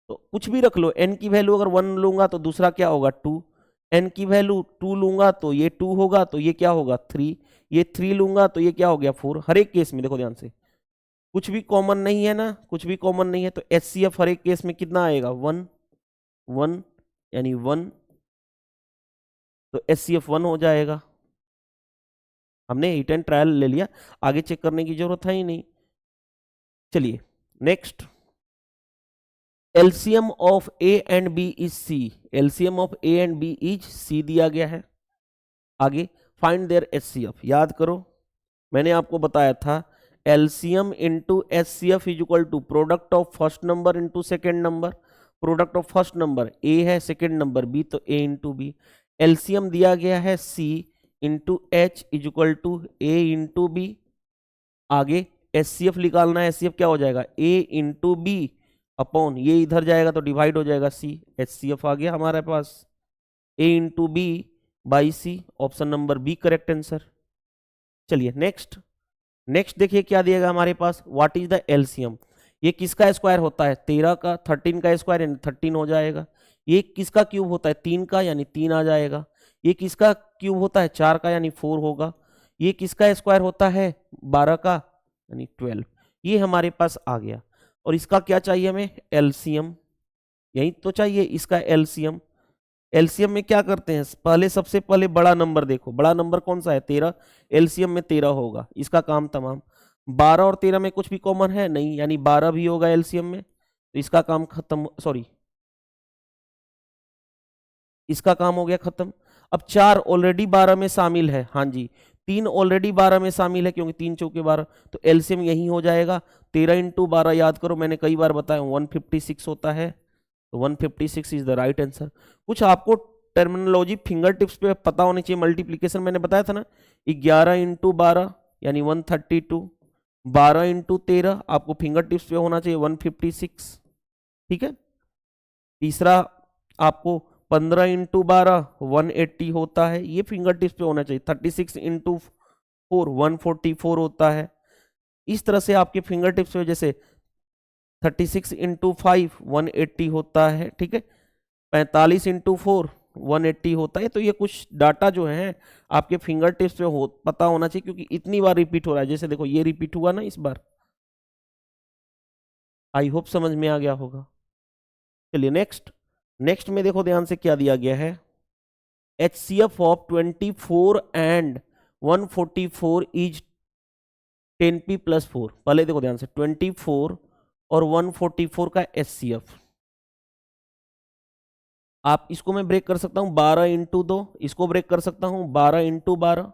तो कुछ भी रख लो, n की वैल्यू अगर 1 लूंगा तो दूसरा क्या होगा 2, n की वैल्यू 2 लूंगा तो ये 2 होगा, तो ये क्या होगा 3, ये 3 लूंगा तो ये क्या हो गया 4। हर एक केस में देखो ध्यान से, कुछ भी कॉमन नहीं है ना, कुछ भी कॉमन नहीं है, तो एचसीएफ हर एक केस में कितना आएगा 1 1, यानी 1, तो एचसीएफ 1 हो जाएगा। हमने हिट एंड ट्रायल ले लिया, आगे चेक करने की जरूरत है ही नहीं। चलिए next, LCM of A and B is C. LCM of A and B is C दिया गया है। आगे फाइंड देयर एचसीएफ, याद करो मैंने आपको बताया था LCM into HCF is equal to product of first number into second number. Product of first number A है, सेकेंड नंबर बी, तो ए इंटू बी। एलसीएम दिया गया है C into H is equal to A into B. आगे एचसीएफ निकालना है, एचसीएफ क्या हो जाएगा ए इंटू बी अपॉन, ये इधर जाएगा तो डिवाइड हो जाएगा सी। एचसीएफ आ गया हमारे पास A into B by C, option number B correct answer. चलिए नेक्स्ट देखिए क्या दिएगा हमारे पास, व्हाट इज द एलसीएम। ये किसका स्क्वायर होता है 13 का, 13 का स्क्वायर यानी 13 हो जाएगा। ये किसका क्यूब होता है 3 का, यानी 3 आ जाएगा। ये किसका क्यूब होता है 4 का, यानी 4 होगा। ये किसका स्क्वायर होता है 12 का, यानी 12। ये हमारे पास आ गया। और इसका क्या चाहिए हमें एलसीएम, यही तो चाहिए इसका एलसीएम। एलसीएम में क्या करते हैं, पहले सबसे पहले बड़ा नंबर देखो, बड़ा नंबर कौन सा है 13, एलसीएम में 13 होगा, इसका काम तमाम। 12 और 13 में कुछ भी कॉमन है नहीं, यानी 12 भी होगा एलसीएम में, तो इसका काम खत्म, सॉरी इसका काम हो गया खत्म। अब 4 ऑलरेडी 12 में शामिल है, हाँ जी 3 ऑलरेडी 12 में शामिल है क्योंकि 3 चौके 12, तो एलसीएम यही हो जाएगा 13 इंटू 12, याद करो मैंने कई बार बताया 156 होता है, तो 156 इज द राइट आंसर। कुछ आपको टर्मिनोलॉजी फिंगर टिप्स पे पता होनी चाहिए। मल्टीप्लीकेशन मैंने बताया था ना, 11 इंटू 12 यानी 132, 12 इंटू 13 आपको फिंगर टिप्स पे होना चाहिए 156, ठीक है। तीसरा आपको 15 इंटू 12 180 होता है, ये फिंगर टिप्स पे होना चाहिए। 36 इंटू 4 144 होता है। इस तरह से आपके फिंगर टिप्स पे जैसे 36 इंटू 5 180 होता है, ठीक है। 45 इंटू 4 180 होता है। तो ये कुछ डाटा जो है आपके फिंगर टिप्स पे पता होना चाहिए, क्योंकि इतनी बार रिपीट हो रहा है। जैसे देखो ये रिपीट हुआ ना इस बार, आई होप समझ में आ गया होगा। चलिए नेक्स्ट में देखो ध्यान से क्या दिया गया है, HCF of 24 and 144 is 10p plus 4। पहले देखो ध्यान से 24 और 144 का HCF, आप इसको मैं ब्रेक कर सकता हूं 12 इंटू 2, इसको ब्रेक कर सकता हूं 12 इंटू 12।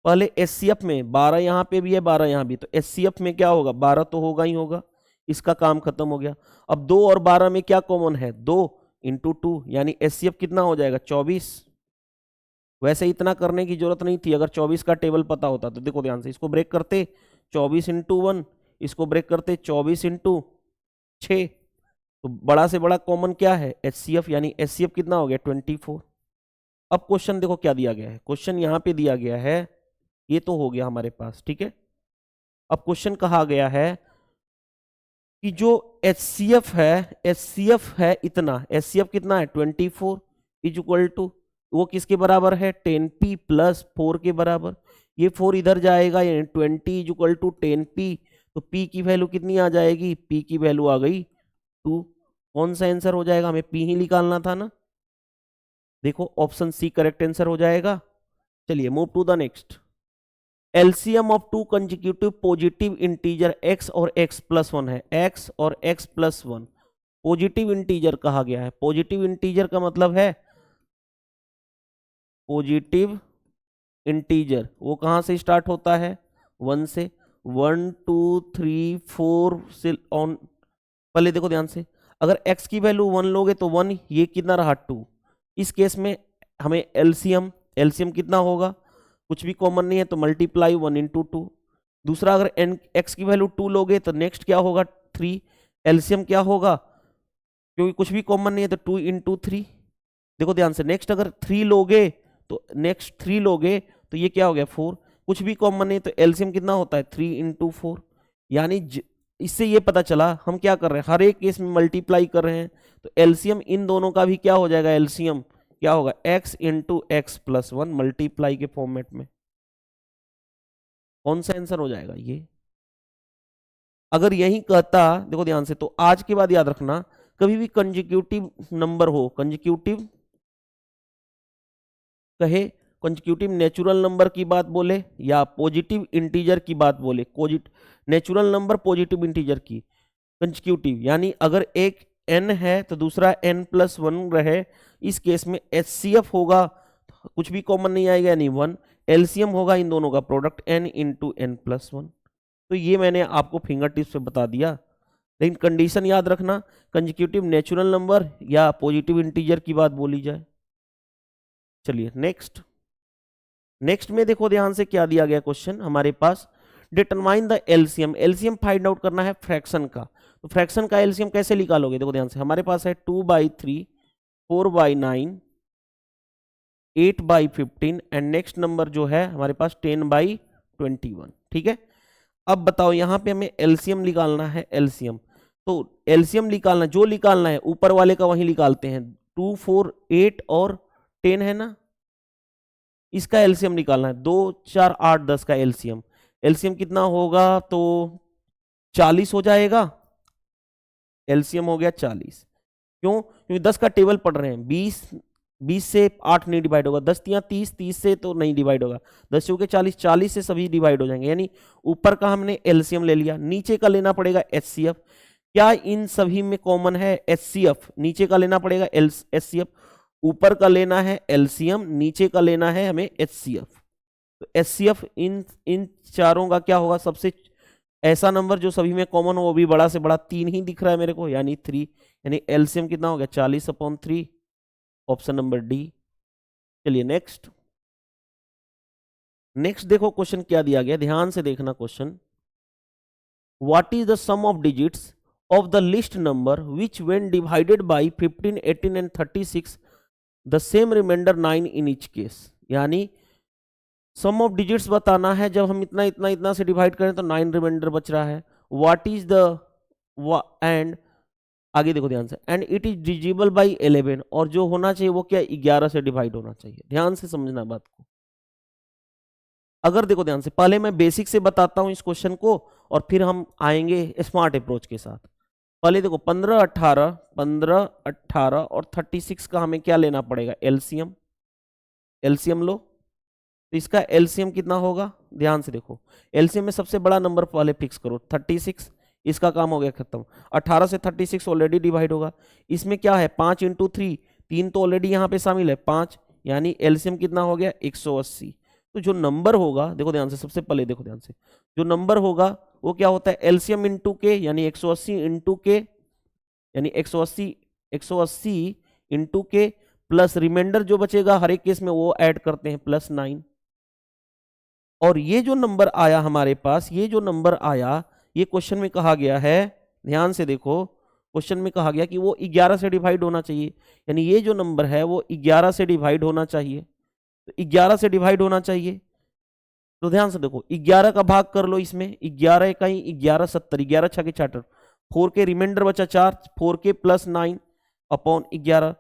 पहले HCF में 12 यहां पे भी है 12 यहां भी, तो HCF में क्या होगा 12 तो होगा ही होगा, इसका काम खत्म हो गया। अब 2 और 12 में क्या कॉमन है 2 इंटू 2, यानी HCF कितना हो जाएगा 24। वैसे इतना करने की जरूरत नहीं थी, अगर 24 का टेबल पता होता तो। देखो ध्यान से इसको ब्रेक करते 24 इंटू 1, इसको ब्रेक करते 24 इंटू 6, तो बड़ा से बड़ा कॉमन क्या है HCF, यानी HCF कितना हो गया 24। अब क्वेश्चन देखो क्या दिया गया है, क्वेश्चन यहां पे दिया गया है, ये तो हो गया हमारे पास, ठीक है। अब क्वेश्चन कहा गया है कि जो HCF है इतना, HCF कितना है 24 इज इक्वल टू, वो किसके बराबर है 10p प्लस 4 के बराबर। ये 4 इधर जाएगा, यानी 20 इज इक्वल टू 10p, तो p की वैल्यू कितनी आ जाएगी, p की वैल्यू आ गई 2। कौन सा आंसर हो जाएगा, हमें p ही निकालना था ना। देखो ऑप्शन सी करेक्ट आंसर हो जाएगा। चलिए move to the next, LCM of two consecutive positive integer x और x प्लस 1 है, x और x प्लस 1 पॉजिटिव इंटीजर कहा गया है। पॉजिटिव इंटीजर का मतलब है, पॉजिटिव इंटीजर वो कहां से स्टार्ट होता है 1 से, 1 2 3 4 से ऑन। पहले देखो ध्यान से, अगर x की वैल्यू 1 लोगे तो 1, ये कितना रहा 2। इस केस में हमें एलसीएम कितना होगा, कुछ भी कॉमन नहीं है तो मल्टीप्लाई 1 इंटू 2। दूसरा अगर x की वैल्यू 2 लोगे तो नेक्स्ट क्या होगा 3, एलसीएम क्या होगा, क्योंकि कुछ भी कॉमन नहीं है तो 2 इंटू 3। देखो ध्यान से, नेक्स्ट अगर 3 लोगे तो ये क्या हो गया 4, कुछ भी कॉमन नहीं तो एलसीएम कितना होता है 3 इंटू 4। यानी इससे ये पता चला हम क्या कर रहे हैं, हर एक केस में मल्टीप्लाई कर रहे हैं, तो एलसीएम इन दोनों का भी क्या हो जाएगा, एलसीएम क्या होगा x into x plus 1 multiply के फॉर्मेट में। कौन सा आंसर हो जाएगा ये, अगर यही कहता, देखो ध्यान से, तो आज के बाद याद रखना कभी भी कंसेक्यूटिव नंबर हो, कंसेक्यूटिव कहे, कंसेक्यूटिव नेचुरल नंबर की बात बोले या पॉजिटिव इंटीजर की बात बोले, नेचुरल नंबर पॉजिटिव इंटीजर की कंसेक्यूटिव, यानी अगर एक n है तो दूसरा n प्लस 1 रहे, इस केस में HCF होगा, कुछ भी कॉमन नहीं आएगा यानी 1, एलसीएम होगा इन दोनों का product n into n plus 1। तो ये मैंने आपको फिंगर टिप्स पे बता दिया, लेकिन कंडीशन याद रखना कंसेक्यूटिव नेचुरल नंबर या पॉजिटिव इंटीजर की बात बोली जाए। चलिए नेक्स्ट में देखो ध्यान से क्या दिया गया क्वेश्चन हमारे पास, determine the LCM, LCM find out करना है फ्रैक्शन का। तो फ्रैक्शन का एलसीएम कैसे निकालोगे, देखो ध्यान से, हमारे पास है 2/3, 4/9, 8/15 एंड नेक्स्ट नंबर जो है हमारे पास 10/21, ठीक है। अब बताओ यहां पे हमें एलसीएम निकालना है, एलसीएम, तो एलसीएम निकालना, जो निकालना है ऊपर वाले का वही निकालते हैं, 2 4 8 और 10 है ना, इसका एलसीएम निकालना है, 2 4 8 10 का एलसीएम। एलसीएम कितना होगा, तो 40 हो जाएगा, एलसीएम हो गया 40। क्यों, क्योंकि 10 का टेबल पढ़ रहे हैं, 20 से 8 नहीं डिवाइड होगा, 10 तियां 30, 30 से तो नहीं डिवाइड होगा, 10 चौके 40, 40 से सभी डिवाइड हो जाएंगे, यानी ऊपर का हमने एलसीएम ले लिया, नीचे का लेना पड़ेगा HCF। क्या इन सभी में कॉमन है HCF, नीचे का लेना पड़ेगा HCF, ऊपर का लेना है एलसीएम, नीचे का लेना है हमें एचसीएफ। तो एचसीएफ इन इन चारों का क्या होगा, सबसे ऐसा नंबर जो सभी में कॉमन हो, वो भी बड़ा से बड़ा 3 ही दिख रहा है मेरे को, यानी 3, यानी एलसीएम कितना हो गया 40/3, ऑप्शन नंबर डी। चलिए नेक्स्ट देखो क्वेश्चन क्या दिया गया, ध्यान से देखना question. What is the sum of digits of the least number which when divided by 15, 18 and 36 the same remainder 9 in each case. यानी सम ऑफ डिजिट्स बताना है, जब हम इतना इतना इतना से डिवाइड करें तो 9 रिमाइंडर बच रहा है। व्हाट इज द एंड आगे देखो ध्यान से, एंड इट इज डिजिबल बाई 11, और जो होना चाहिए वो क्या 11 से डिवाइड होना चाहिए। ध्यान से समझना बात को। अगर देखो ध्यान से, पहले मैं बेसिक से बताता हूं इस क्वेश्चन को और फिर हम आएंगे स्मार्ट अप्रोच के साथ। पहले देखो 15, 18 और 36 का हमें क्या लेना पड़ेगा, एलसीएम। एलसीएम लो, तो इसका एलसीएम कितना होगा, ध्यान से देखो। एलसीएम में सबसे बड़ा नंबर पहले फिक्स करो 36, इसका काम हो गया खत्म। 18 से 36 ऑलरेडी डिवाइड होगा। इसमें क्या है 5 × 3, 3 तो ऑलरेडी यहाँ पे शामिल है 5, यानी एलसीएम कितना हो गया 180। तो जो नंबर होगा, देखो ध्यान से, सबसे पहले देखो ध्यान से, जो नंबर होगा वो क्या होता है एलसीएम इंटू के, यानी 180 इंटू के, यानी 180 इंटू के प्लस रिमाइंडर जो बचेगा हर एक केस में वो ऐड करते हैं +9। और ये जो नंबर आया हमारे पास, ये जो नंबर आया, ये क्वेश्चन में कहा गया है, ध्यान से देखो, क्वेश्चन में कहा गया कि वो 11 से डिवाइड होना चाहिए, यानी ये जो नंबर है वो 11 से डिवाइड होना चाहिए। तो 11 से डिवाइड होना चाहिए, तो ध्यान से देखो 11 का भाग कर लो इसमें, 11 इकाई 11 70, 11 छके 66, 4 के रिमाइंडर बचा 4, 4 के +9 अपॉन 11।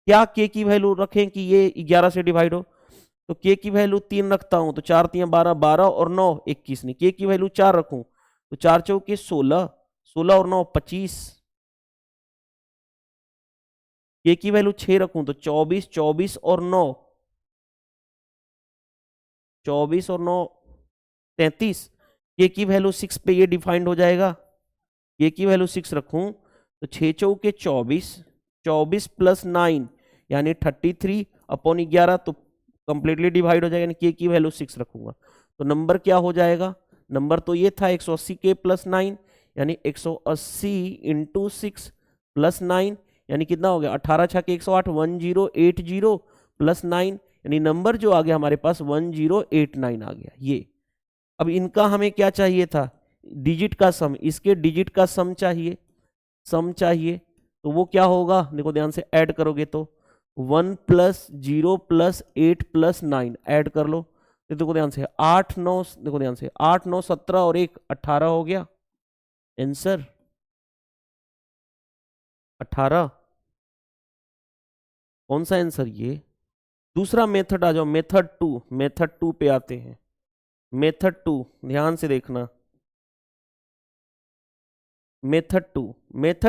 क्या के की वैल्यू रखें कि ये 11 से डिवाइड हो, तो के की वैल्यू 3 रखता हूं, तो 4 3 12, 12 और 9 21 नहीं, के की वैल्यू 4 रखूं तो 4 चौके 16, 16 और 9 25, के की वैल्यू 6 रखूं तो 24, 24 और 9 24 और 9 33, के की वैल्यू 6 पे ये डिफाइंड हो जाएगा। के की वैल्यू 6 रखूं तो 6 चौके 24, 24 + 9 यानी 33 अपॉन 11, तो कंप्लीटली डिवाइड हो जाएगा, यानी के की वैल्यू 6 रखूंगा तो नंबर क्या हो जाएगा, नंबर तो ये था 180 के +9, यानी 180 × 6 +9, यानी कितना हो गया 18 छके 108, 1080 +9, यानी नंबर जो आ गया हमारे पास 1089 आ गया। ये अब इनका हमें क्या चाहिए था, डिजिट का सम, इसके डिजिट का सम चाहिए, तो वो क्या होगा, देखो ध्यान से, ऐड करोगे तो 1 + 0 + 8 + 9 ऐड कर लो, तो देखो ध्यान से 8 9, देखो ध्यान से 8 9 17 और 1 18 हो गया आंसर 18। कौन सा आंसर, ये दूसरा मेथड। आ जाओ मेथड टू पे आते हैं। मेथड 2 ध्यान से देखना, मेथड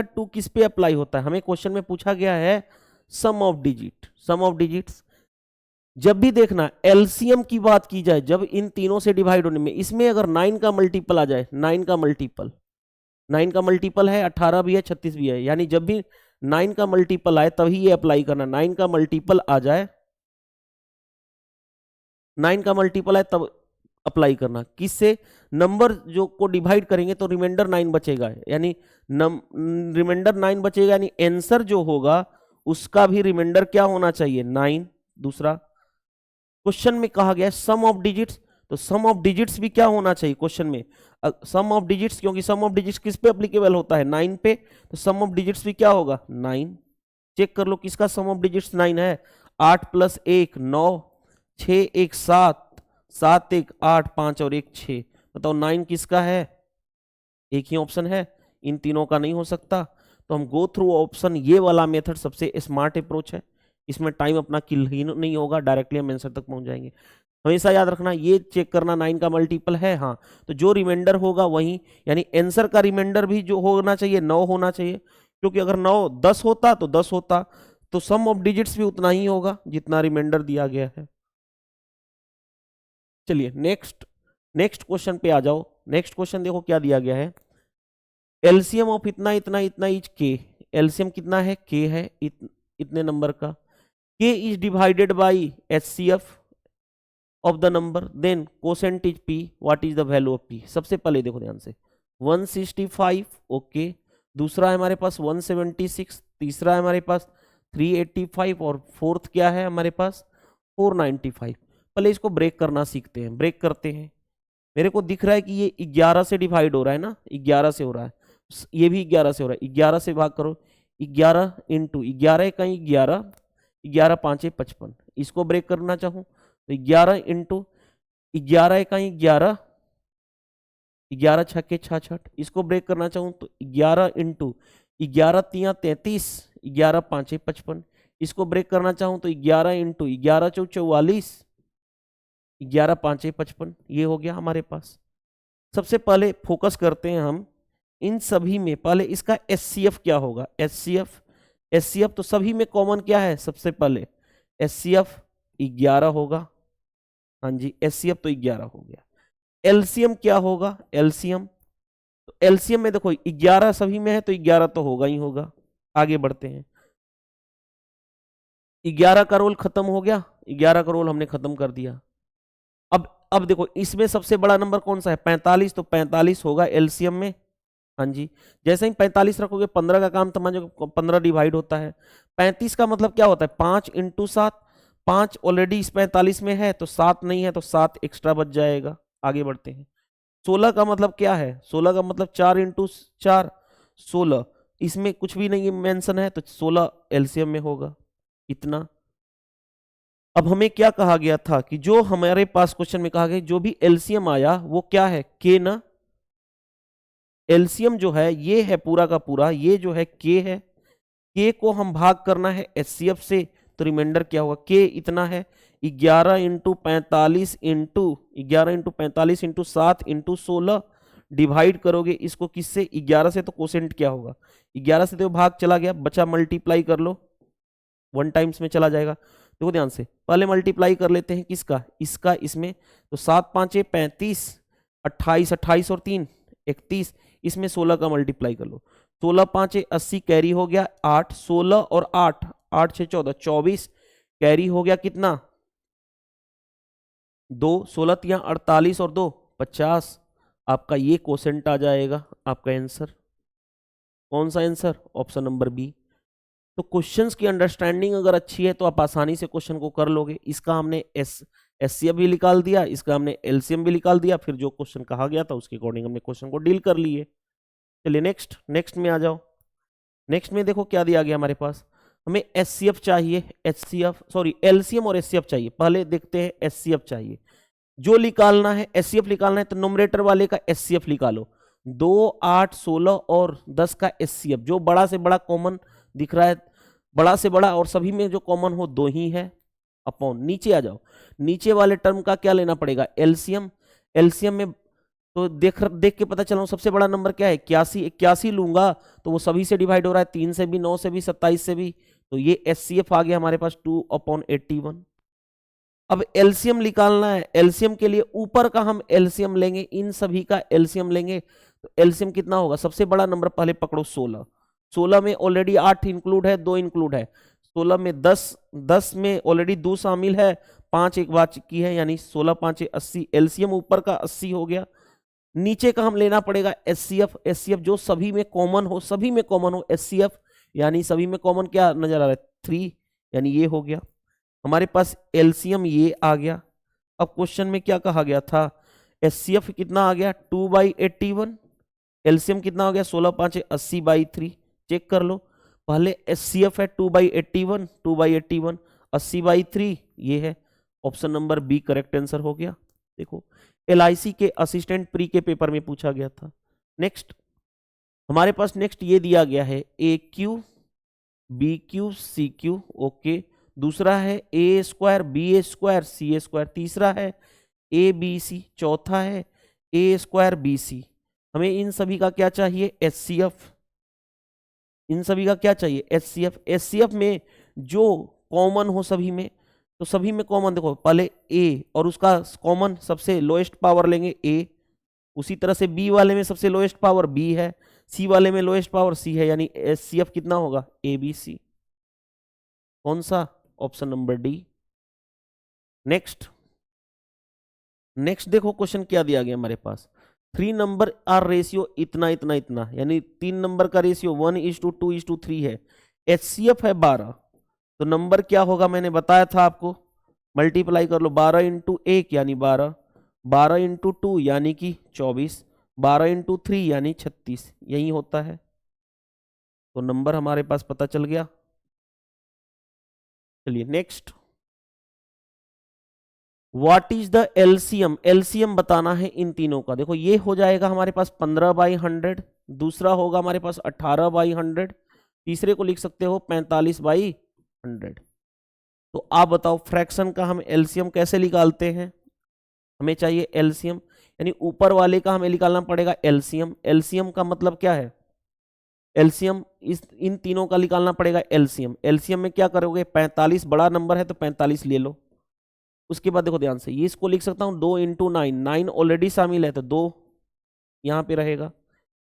टू किस पे अप्लाई होता है, हमें क्वेश्चन में पूछा गया है सम ऑफ डिजिट्स। जब भी देखना एलसीएम की बात की जाए, जब इन तीनों से डिवाइड होने में, इसमें अगर 9 का मल्टीपल आ जाए, 9 का मल्टीपल है 18 भी है 36 भी है, यानी जब भी 9 का मल्टीपल आए तभी ये अप्लाई करना, 9 का मल्टीपल आ जाए, 9 का मल्टीपल आए तब अप्लाई करना। किससे, नंबर जो को डिवाइड करेंगे तो रिमाइंडर 9 बचेगा, यानी रिमाइंडर 9 बचेगा, यानी आंसर जो होगा उसका भी रिमाइंडर क्या होना चाहिए 9। दूसरा क्वेश्चन में कहा गया सम ऑफ डिजिट्स, तो सम ऑफ डिजिट्स भी क्या होना चाहिए क्वेश्चन में, सम ऑफ डिजिट्स, क्योंकि सम ऑफ डिजिट्स किस पे एप्लीकेबल होता है 9 पे, तो सम ऑफ डिजिट्स भी क्या होगा 9। चेक कर लो किसका सम ऑफ डिजिट्स 9 है, 8 + 1 9, 6 1 7, 7 1 8, 5 और 1 6, बताओ 9 किसका है, एक ही ऑप्शन है, इन तीनों का नहीं हो सकता। तो हम गो थ्रू ऑप्शन, ये वाला मेथड सबसे स्मार्ट अप्रोच है, इसमें टाइम अपना किल ही नहीं होगा, डायरेक्टली हम आंसर तक पहुंच जाएंगे। हमेशा याद रखना, ये चेक करना 9 का मल्टीपल है, हाँ, तो जो रिमाइंडर होगा वही, यानी आंसर का रिमाइंडर भी जो होना चाहिए 9 होना चाहिए, क्योंकि अगर 9 10 होता तो 10 होता, तो सम ऑफ डिजिट्स भी उतना ही होगा जितना रिमाइंडर दिया गया है। चलिए नेक्स्ट क्वेश्चन पे आ जाओ। नेक्स्ट क्वेश्चन देखो क्या दिया गया है, एलसीएम ऑफ इतना इतना इतना इच के, एलसीएम कितना है के है इतने नंबर का, k is divided by HCF of the number, then quotient is p, what is the value of p। सबसे पहले देखो ध्यान से 165, ओके, दूसरा है हमारे पास 176, तीसरा है हमारे पास 385 और फोर्थ क्या है हमारे पास 495। पहले इसको ब्रेक करना सीखते हैं, ब्रेक करते हैं। मेरे को दिख रहा है कि ये 11 से डिवाइड हो रहा है ना, 11 से हो रहा है, ये भी 11 से हो रहा है, 11 से भाग करो, 11 इंटू 11 का 11, 11 5 55। इसको ब्रेक करना चाहूँ तो 11 इंटू 11 का 11, 11 छक्के 66। इसको ब्रेक करना चाहूँ तो 11 इंटू 11 3 33, 11 5 55। इसको ब्रेक करना चाहूँ तो 11 इंटू 11 4 44, 11 5 55। ये हो गया हमारे पास। सबसे पहले फोकस करते हैं हम इन सभी में, पहले इसका एचसीएफ क्या होगा। एचसीएफ तो सभी में कॉमन क्या है, सबसे पहले एचसीएफ 11 होगा। हाँ जी, एचसीएफ तो 11 हो गया। एलसीएम क्या होगा, एलसीएम तो एलसीएम में देखो 11 सभी में है तो 11 तो होगा ही होगा। आगे बढ़ते हैं, 11 का रोल खत्म हो गया, 11 का रोल हमने खत्म कर दिया। अब देखो इसमें सबसे बड़ा नंबर कौन सा है, 45, तो 45 होगा एलसीएम में। हाँ जी, जैसे ही 45 रखोगे 15 का काम समझो, 15 डिवाइड होता है। 35 का मतलब क्या होता है, 5 इंटू 7, 5 ऑलरेडी इस 45 में है तो 7 नहीं है तो 7 एक्स्ट्रा बच जाएगा। आगे बढ़ते हैं। 16 का मतलब क्या है, 16 का मतलब 4 इंटू 4, 16, इसमें कुछ भी नहीं मेंशन है तो 16 एलसीएम में होगा। इतना। अब हमें क्या कहा गया था कि जो हमारे पास क्वेश्चन में कहा गया जो भी एलसीएम आया वो क्या है, के ना। एलसीएम जो है ये है पूरा का पूरा, ये जो है के है, के को हम भाग करना है एचसीएफ से, तो रिमाइंडर क्या होगा, के इतना है 11 into 45 into 11 into 45 into 7 into 16, divide करोगे इसको किससे, 11 से, तो कोसेंट क्या होगा, 11 से तो भाग चला गया, बचा मल्टीप्लाई कर लो, 1 टाइम्स में चला जाएगा। देखो ध्यान से, पहले मल्टीप्लाई कर लेते हैं किसका, इसका इसमें, तो 7 5 35, 28, 28 और 3 31, इसमें 16 का मल्टीप्लाई कर लो, 16 5 80, कैरी हो गया 8, 16 और 8, 8 6 14, 24, कैरी हो गया कितना 2, 16 3 48 और 2 50। आपका ये कोसेंट आ जाएगा, आपका आंसर। कौन सा आंसर, ऑप्शन नंबर बी। तो क्वेश्चंस की अंडरस्टैंडिंग अगर अच्छी है तो आप आसानी से क्वेश्चन को कर लोगे। इसका हमने एचसीएफ भी निकाल दिया, इसका हमने एलसीएम भी निकाल दिया, फिर जो क्वेश्चन कहा गया था उसके अकॉर्डिंग हमने क्वेश्चन को डील कर लिए। चलिए नेक्स्ट में आ जाओ। नेक्स्ट में देखो क्या दिया गया हमारे पास, हमें एचसीएफ चाहिए, एलसीएम और एचसीएफ चाहिए। पहले देखते हैं एचसीएफ चाहिए, जो निकालना है एचसीएफ निकालना है तो नोमरेटर वाले का एचसीएफ निकालो, 2 8 16 और 10 का एचसीएफ, जो बड़ा से बड़ा कॉमन दिख रहा है, बड़ा से बड़ा और सभी में जो कॉमन हो 2 ही है, अपॉन नीचे आ जाओ, नीचे वाले टर्म का क्या लेना पड़ेगा, एलसीएम। एलसीएम में तो देख के पता चला सबसे बड़ा नंबर क्या है 81, 81 लूंगा तो वो सभी से डिवाइड हो रहा है, 3 से भी, 9 से भी, 27 से भी, तो ये एचसीएफ आ गया हमारे पास 2/81। अब एलसीएम निकालना है, एलसीएम के लिए ऊपर का हम एलसीएम लेंगे, इन सभी का एलसीएम लेंगे, तो एलसीएम कितना होगा, सबसे बड़ा नंबर पहले पकड़ो 16, 16 में ऑलरेडी 8 इंक्लूड है, 2 इंक्लूड है, 16 में 10 में ऑलरेडी 2 शामिल है, 5 एक बार की है, यानी 16 5 80, एलसीएम ऊपर का 80 हो गया। नीचे का हम लेना पड़ेगा एचसीएफ, एचसीएफ जो सभी में कॉमन हो, सभी में कॉमन हो एचसीएफ, यानी सभी में कॉमन क्या नजर आ रहा है 3, यानी ये हो गया हमारे पास एलसीएम, ये आ गया। अब क्वेश्चन में क्या कहा गया था, एचसीएफ कितना आ गया 2/81, एलसीएम कितना हो गया 16 5 80/3, चेक कर लो, पहले एचसीएफ है 2/81, 2/81, 80/3, ये है option number B correct answer हो गया। देखो एलआईसी के असिस्टेंट प्री के पेपर में पूछा गया था। नेक्स्ट हमारे पास नेक्स्ट ये दिया गया है A Q B Q C Q, okay, दूसरा है A square B A square C A square, तीसरा है ए बी सी, चौथा है ए स्क्वायर बी सी। हमें इन सभी का क्या चाहिए, एचसीएफ, इन सभी का क्या चाहिए एचसीएफ। एचसीएफ में जो कॉमन हो सभी में, तो सभी में कॉमन देखो पहले ए और उसका कॉमन सबसे लोएस्ट पावर लेंगे ए, उसी तरह से बी वाले में सबसे लोएस्ट पावर बी है, सी वाले में लोएस्ट पावर सी है, यानी एचसीएफ कितना होगा ए बी सी। कौन सा option number D. Next next देखो क्वेश्चन क्या दिया गया हमारे पास। 3 नंबर आर रेशियो इतना इतना इतना, यानी 3 नंबर का रेशियो 1:2:3 है। एचसीएफ है 12, तो नंबर क्या होगा मैंने बताया था आपको, मल्टीप्लाई कर लो 12 इंटू 1 यानी 12, 12 इंटू 2 यानी कि 24, 12 इंटू 3 यानी 36, यही होता है। तो नंबर हमारे पास पता चल गया। चलिए next, what is the LCM, LCM बताना है इन तीनों का। देखो ये हो जाएगा हमारे पास 15/100, दूसरा होगा हमारे पास 18/100, तीसरे को लिख सकते हो 45/100। तो आप बताओ फ्रैक्शन का हम एलसीएम कैसे निकालते हैं। हमें चाहिए एलसीएम, यानी ऊपर वाले का हमें निकालना पड़ेगा एलसीएम। एलसीएम का मतलब क्या है, एलसीएम इन तीनों का निकालना पड़ेगा एलसीएम। एलसीएम में क्या करोगे, 45 बड़ा नंबर है तो 45 ले लो। उसके बाद देखो ध्यान से, ये इसको लिख सकता हूं 2 इंटू 9, 9 ऑलरेडी शामिल है तो 2 यहां पे रहेगा।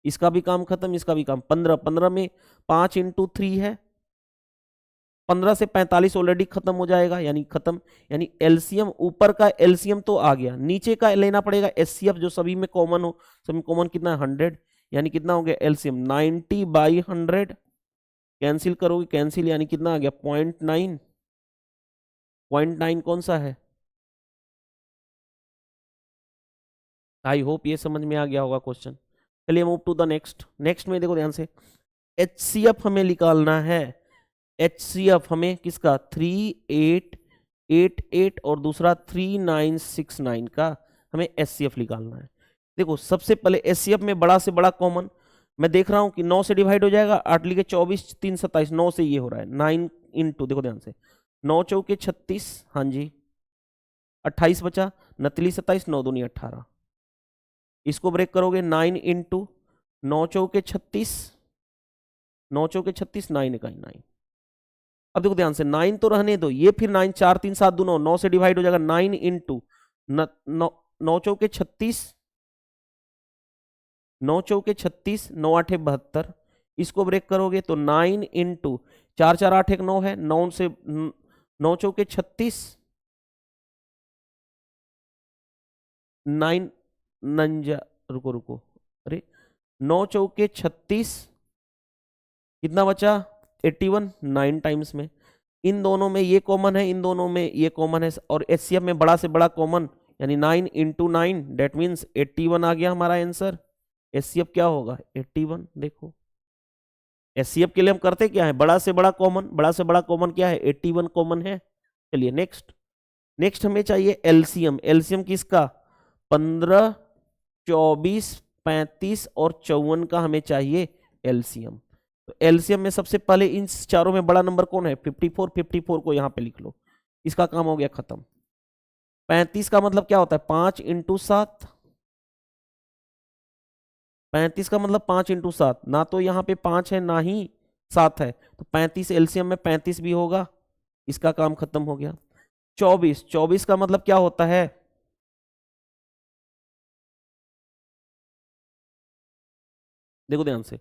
इसका भी काम खत्म, इसका भी काम। 15, 15 में 5 इंटू 3 है, 15 से 45 ऑलरेडी खत्म हो जाएगा, यानी खत्म। यानी एलसीएम, ऊपर का एलसीएम तो आ गया, नीचे का लेना पड़ेगा एचसीएफ जो सभी में कॉमन हो। सभी में कॉमन कितना है 100, यानी कितना हो गया एलसीएम 90/100। कैंसिल करोगे, कैंसिल यानी कितना आ गया 0.9। 0.9 कौन सा है, आई होप ये समझ में आ गया होगा क्वेश्चन। चलिए move to the next. Next में देखो ध्यान से, एचसीएफ हमें निकालना है। एचसीएफ हमें किसका, 3888 और दूसरा 3969 का हमें एचसीएफ निकालना है। देखो सबसे पहले एचसीएफ में बड़ा से बड़ा कॉमन, मैं देख रहा हूं कि 9 से डिवाइड हो जाएगा, 8 लिखे 24, 3 27, 9 से ये हो रहा है 9 इंटू, देखो ध्यान से 9 चौके 36, हाँ जी 28 बचा, नतली 27, 9 दूनी 18। इसको ब्रेक करोगे 9 इंटू 9 चौके 36, 9 चौके 36, 9 इकाई 9। अब देखो ध्यान से 9 तो रहने दो, ये फिर 9, 4 3 7 2 9 से डिवाइड हो जाएगा 9 इंटू 9 चौके 36, 9 चौके 36, 9 8 72। इसको ब्रेक करोगे तो 9 इंटू 4 4 8 1 9 है, 9 से 9 चौके 36, 9 नंजा, रुको रुको, अरे 9 चौके 36, कितना बचा 81, 9 टाइम्स में। इन दोनों में ये कॉमन है, इन दोनों में ये कॉमन है, और एचसीएफ में बड़ा से बड़ा कॉमन, यानी 9 इंटू 9 डेट मीन्स 81 आ गया हमारा आंसर। एचसीएफ क्या होगा 81। देखो एचसीएफ के लिए हम करते क्या है, बड़ा से बड़ा कॉमन, बड़ा से बड़ा कॉमन क्या है 81 कॉमन है। चलिए नेक्स्ट, नेक्स्ट हमें चाहिए एलसीएम। एलसीएम किसका, 15, 24, 35 और 54 का हमें चाहिए एलसीएम। तो एलसीएम में सबसे पहले इन चारों में बड़ा नंबर कौन है 54, 54 को यहां पे लिख लो, इसका काम हो गया खत्म। 35 का मतलब क्या होता है 5 इंटू 7, 35 का मतलब 5 इंटू 7, ना तो यहाँ पे 5 है ना ही 7 है, तो 35 एलसीएम में 35 भी होगा, इसका काम खत्म हो गया। 24, 24 का मतलब क्या होता है, देखो ध्यान से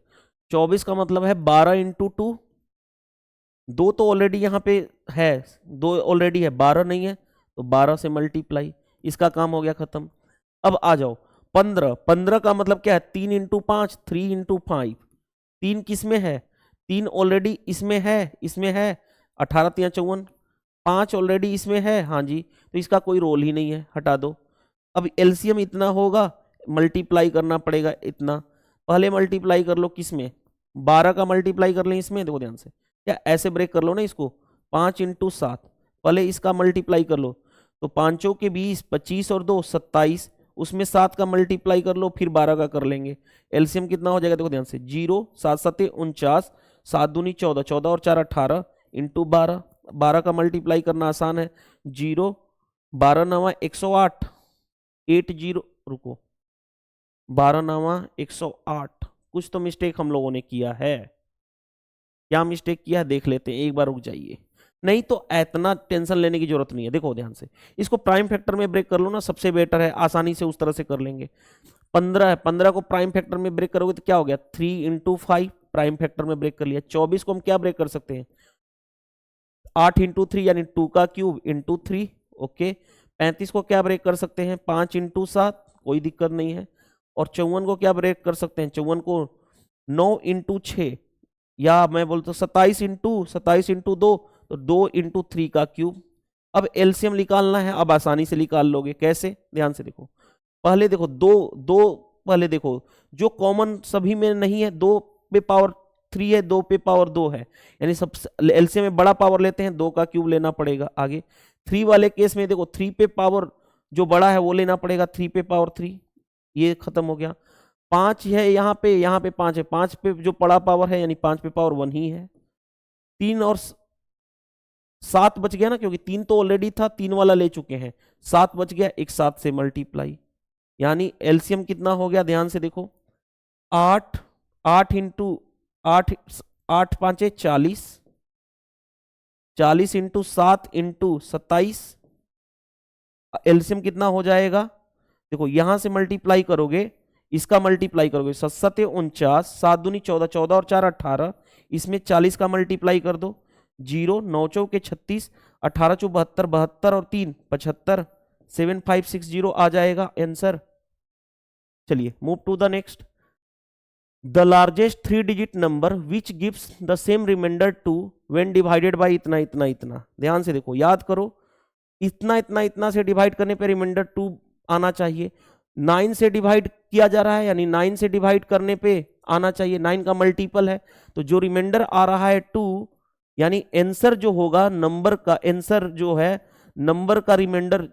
24 का मतलब है 12 इंटू 2, 2 तो ऑलरेडी यहाँ पे है, 2 ऑलरेडी है, 12 नहीं है, तो 12 से मल्टीप्लाई, इसका काम हो गया खत्म। अब आ जाओ 15, 15 का मतलब क्या है 3 इंटू 5, 3 इंटू 5, 3 किस में है, 3 ऑलरेडी इसमें है, इसमें है 18 3 54, 5 ऑलरेडी इसमें है, हाँ जी, तो इसका कोई रोल ही नहीं है, हटा दो। अब एलसीएम इतना होगा, मल्टीप्लाई करना पड़ेगा इतना, पहले मल्टीप्लाई कर लो किस में, 12 का मल्टीप्लाई कर लें इसमें, देखो ध्यान से, क्या ऐसे ब्रेक कर लो ना इसको, 5 इंटू 7, पहले इसका मल्टीप्लाई कर लो, तो 5 के 20, 25 और 2 27, उसमें 7 का मल्टीप्लाई कर लो, फिर 12 का कर लेंगे। एलसीएम कितना हो जाएगा, देखो ध्यान से 0 7 7 49, 7 दूनी 14, 14 और 4 18 इंटू 12, 12 का मल्टीप्लाई करना आसान है, 0 12 9 108, 80, रुको 12 9 108, कुछ तो मिस्टेक हम लोगों ने किया है, क्या मिस्टेक किया है देख लेते हैं, एक बार रुक जाइए, नहीं तो इतना टेंशन लेने की जरूरत नहीं है। देखो ध्यान से इसको प्राइम फैक्टर में ब्रेक कर लो ना, सबसे बेटर है, आसानी से उस तरह से कर लेंगे। 15 है, 15 को प्राइम फैक्टर में ब्रेक करोगे तो क्या हो गया 3 इंटू 5, प्राइम फैक्टर में ब्रेक कर लिया। 24 को हम क्या ब्रेक कर सकते हैं, 8 इंटू 3 यानी 2 का क्यूब इंटू 3। ओके, 35 को क्या ब्रेक कर सकते हैं 5 इंटू 7, कोई दिक्कत नहीं है। और 54 को क्या ब्रेक कर सकते हैं 54 को 9 इंटू 6, या मैं बोलता हूँ 27 इंटू 2, तो 2 इंटू 3 का क्यूब। अब एलसीएम निकालना है, अब आसानी से निकाल लोगे। कैसे, ध्यान से देखो। पहले देखो पहले देखो जो कॉमन सभी में नहीं है, 2 पे पावर 3 है, 2 पे पावर 2 है, यानी सब एलसीएम में बड़ा पावर लेते हैं, 2 का क्यूब लेना पड़ेगा। आगे 3 वाले केस में देखो 3 पे पावर जो बड़ा है वो लेना पड़ेगा, 3 पे पावर 3, ये खत्म हो गया। 5 है यहाँ पे 5 है, 5 पे जो बड़ा पावर है यानी 5 पे पावर 1 ही है। 3 और 7 बच गया ना, क्योंकि 3 तो ऑलरेडी था, 3 वाला ले चुके हैं, 7 बच गया, एक 7 से मल्टीप्लाई, यानी एलसीएम कितना हो गया, ध्यान से देखो 8 इंटू 8 5 40, 40 इंटू 7 इंटू 27, एलसीएम कितना हो जाएगा, देखो यहां से मल्टीप्लाई करोगे, इसका मल्टीप्लाई करोगे, 7 7 49, 7 दूनी 14, 14 और 4 18, इसमें 40 का मल्टीप्लाई कर दो, 0 9 चौके 36, 18 चौ 72, 72 और 3 75, 7560 आ जाएगा आंसर। चलिए move to the next. The largest 3 digit number which gives the same remainder two when divided by इतना इतना इतना। ध्यान से देखो, याद करो, इतना इतना इतना से डिवाइड करने पे रिमाइंडर 2 आना चाहिए। 9 से डिवाइड किया जा रहा है, यानी 9 से डिवाइड करने पे आना चाहिए, 9 का मल्टीपल है, तो जो रिमाइंडर आ रहा है 2, यानी आंसर जो होगा नंबर का, आंसर जो है नंबर का रिमाइंडर,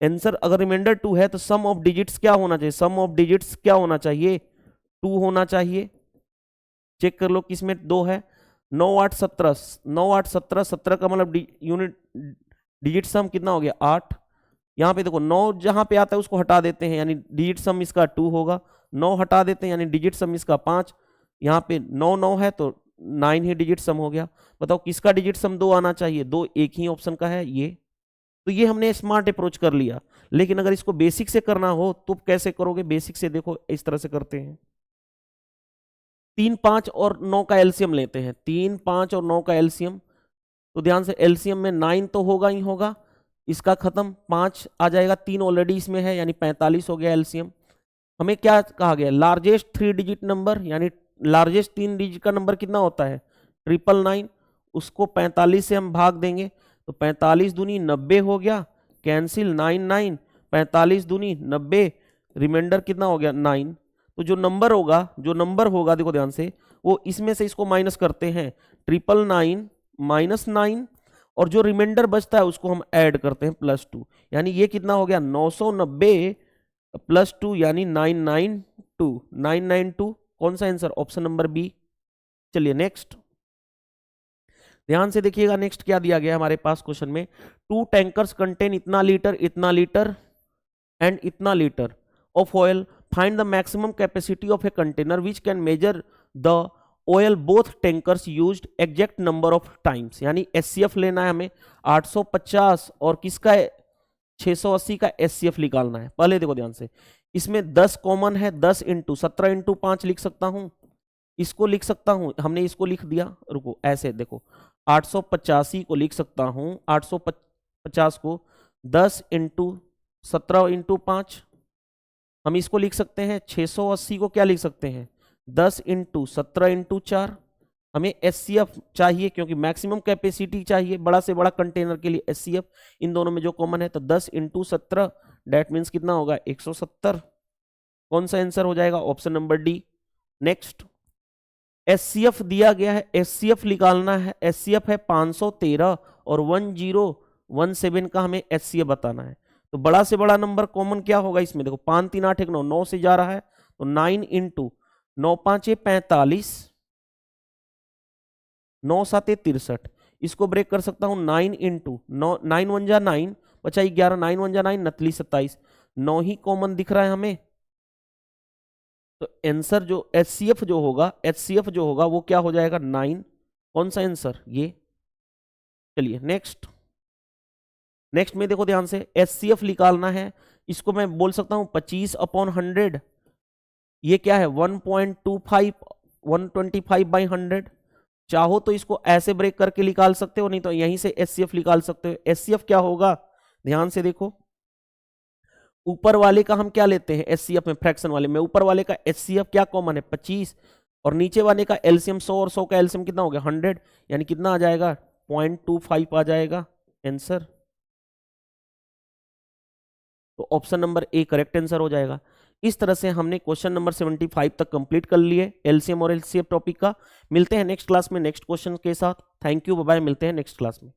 आंसर अगर रिमाइंडर 2 है तो सम ऑफ डिजिट्स क्या होना चाहिए, सम ऑफ डिजिट्स क्या होना चाहिए 2 होना चाहिए। चेक कर लो किसमें 2 है, 9 8 17, 9 8 17, 17 का मतलब यूनिट डिजिट सम कितना हो गया 8। यहाँ पे देखो 9 जहां पे आता है उसको हटा देते हैं, यानी डिजिट सम इसका 2 होगा, 9 हटा देते हैं यानी डिजिट सम इसका 5, यहाँ पे 9 9 है तो 9 ही डिजिट सम हो गया। बताओ किसका डिजिट सम 2 आना चाहिए, 2 एक ही ऑप्शन का है ये। तो ये हमने स्मार्ट अप्रोच कर लिया, लेकिन अगर इसको बेसिक से करना हो तो कैसे करोगे, बेसिक से देखो इस तरह से करते हैं। 3 5 और 9 का एलसीएम लेते हैं, 3 5 और 9 का एलसीएम, तो ध्यान से एलसीएम में 9 तो होगा ही होगा, इसका खत्म 5 आ जाएगा, 3 ऑलरेडी इसमें है यानी 45 हो गया एलसीएम। हमें क्या कहा गया, लार्जेस्ट 3 डिजिट नंबर, यानी लार्जेस्ट 3 डिजिट का नंबर कितना होता है 999, उसको 45 से हम भाग देंगे, तो 45 दूनी 90 हो गया, कैंसिल 9 9, 45 दूनी 90, रिमाइंडर कितना हो गया 9। तो जो नंबर होगा देखो ध्यान से, वो इसमें से इसको माइनस करते हैं, 999 माइनस 9, और जो रिमाइंडर बचता है उसको हम ऐड करते हैं +2, यानी ये कितना हो गया 990 +2 यानी 992। कौन सा आंसर, ऑप्शन नंबर बी। चलिए नेक्स्ट, ध्यान से देखिएगा नेक्स्ट क्या दिया गया हमारे पास क्वेश्चन में, 2 टैंकर्स कंटेन इतना लीटर एंड इतना litre of oil, find the maximum capacity of a container which can measure the oil both tankers used exact number of times, यानी एचसीएफ लेना है हमें 850 और किसका 680 का एचसीएफ निकालना है। पहले देखो ध्यान से, इसमें 10 कॉमन है, 10 इंटू 17 इंटू 5 लिख सकता हूं, इसको लिख सकता हूं, हमने इसको लिख दिया, रुको ऐसे देखो 885 को लिख सकता हूं, 850 को 10 इंटू 17 इंटू 5, हम इसको लिख सकते हैं 680 को क्या लिख सकते हैं 10 इंटू 17 इंटू 4। हमें एचसीएफ चाहिए क्योंकि मैक्सिमम कैपेसिटी चाहिए बड़ा से बड़ा कंटेनर के लिए, एचसीएफ इन दोनों में जो कॉमन है, तो 10 इंटू 17 डेट मीन्स कितना होगा 170। कौन सा आंसर हो जाएगा, option number D. Next, HCF दिया गया है, एचसीएफ निकालना है, एचसीएफ है 513 और 1017 का हमें एचसीएफ बताना है। तो बड़ा से बड़ा नंबर कॉमन क्या होगा इसमें, देखो 5 3 8 1 9, 9 से जा रहा है तो 9 इंटू 9 5 45, 9 7 63, इसको ब्रेक कर सकता हूं 9 इंटू 9, 9 1 जा 9 बचा 11, 9 1 जा 9 नतली 27, 9 ही कॉमन दिख रहा है हमें, तो आंसर जो एचसीएफ जो होगा वो क्या हो जाएगा 9। कौन सा आंसर, ये। चलिए नेक्स्ट में देखो ध्यान से, एचसीएफ निकालना है, इसको मैं बोल सकता हूं 25/100, ये क्या है 1.25 125/100, चाहो तो इसको ऐसे ब्रेक करके निकाल सकते हो, नहीं तो यहीं से एचसीएफ निकाल सकते हो। एचसीएफ क्या होगा, ध्यान से देखो, ऊपर वाले का हम क्या लेते हैं एचसीएफ में, फ्रैक्शन वाले में ऊपर वाले का एचसीएफ क्या कॉमन है 25, और नीचे वाले का एलसीएम 100, और 100 का एलसीएम कितना हो गया 100, यानी कितना आ जाएगा 0.25 आ जाएगा आंसर। तो option number A correct answer हो जाएगा। इस तरह से हमने क्वेश्चन नंबर 75 तक कंप्लीट कर लिए एलसीएम और एलसीएफ टॉपिक का। मिलते हैं नेक्स्ट क्लास में नेक्स्ट क्वेश्चन के साथ। थैंक यू, बाय बाय, मिलते हैं नेक्स्ट क्लास में।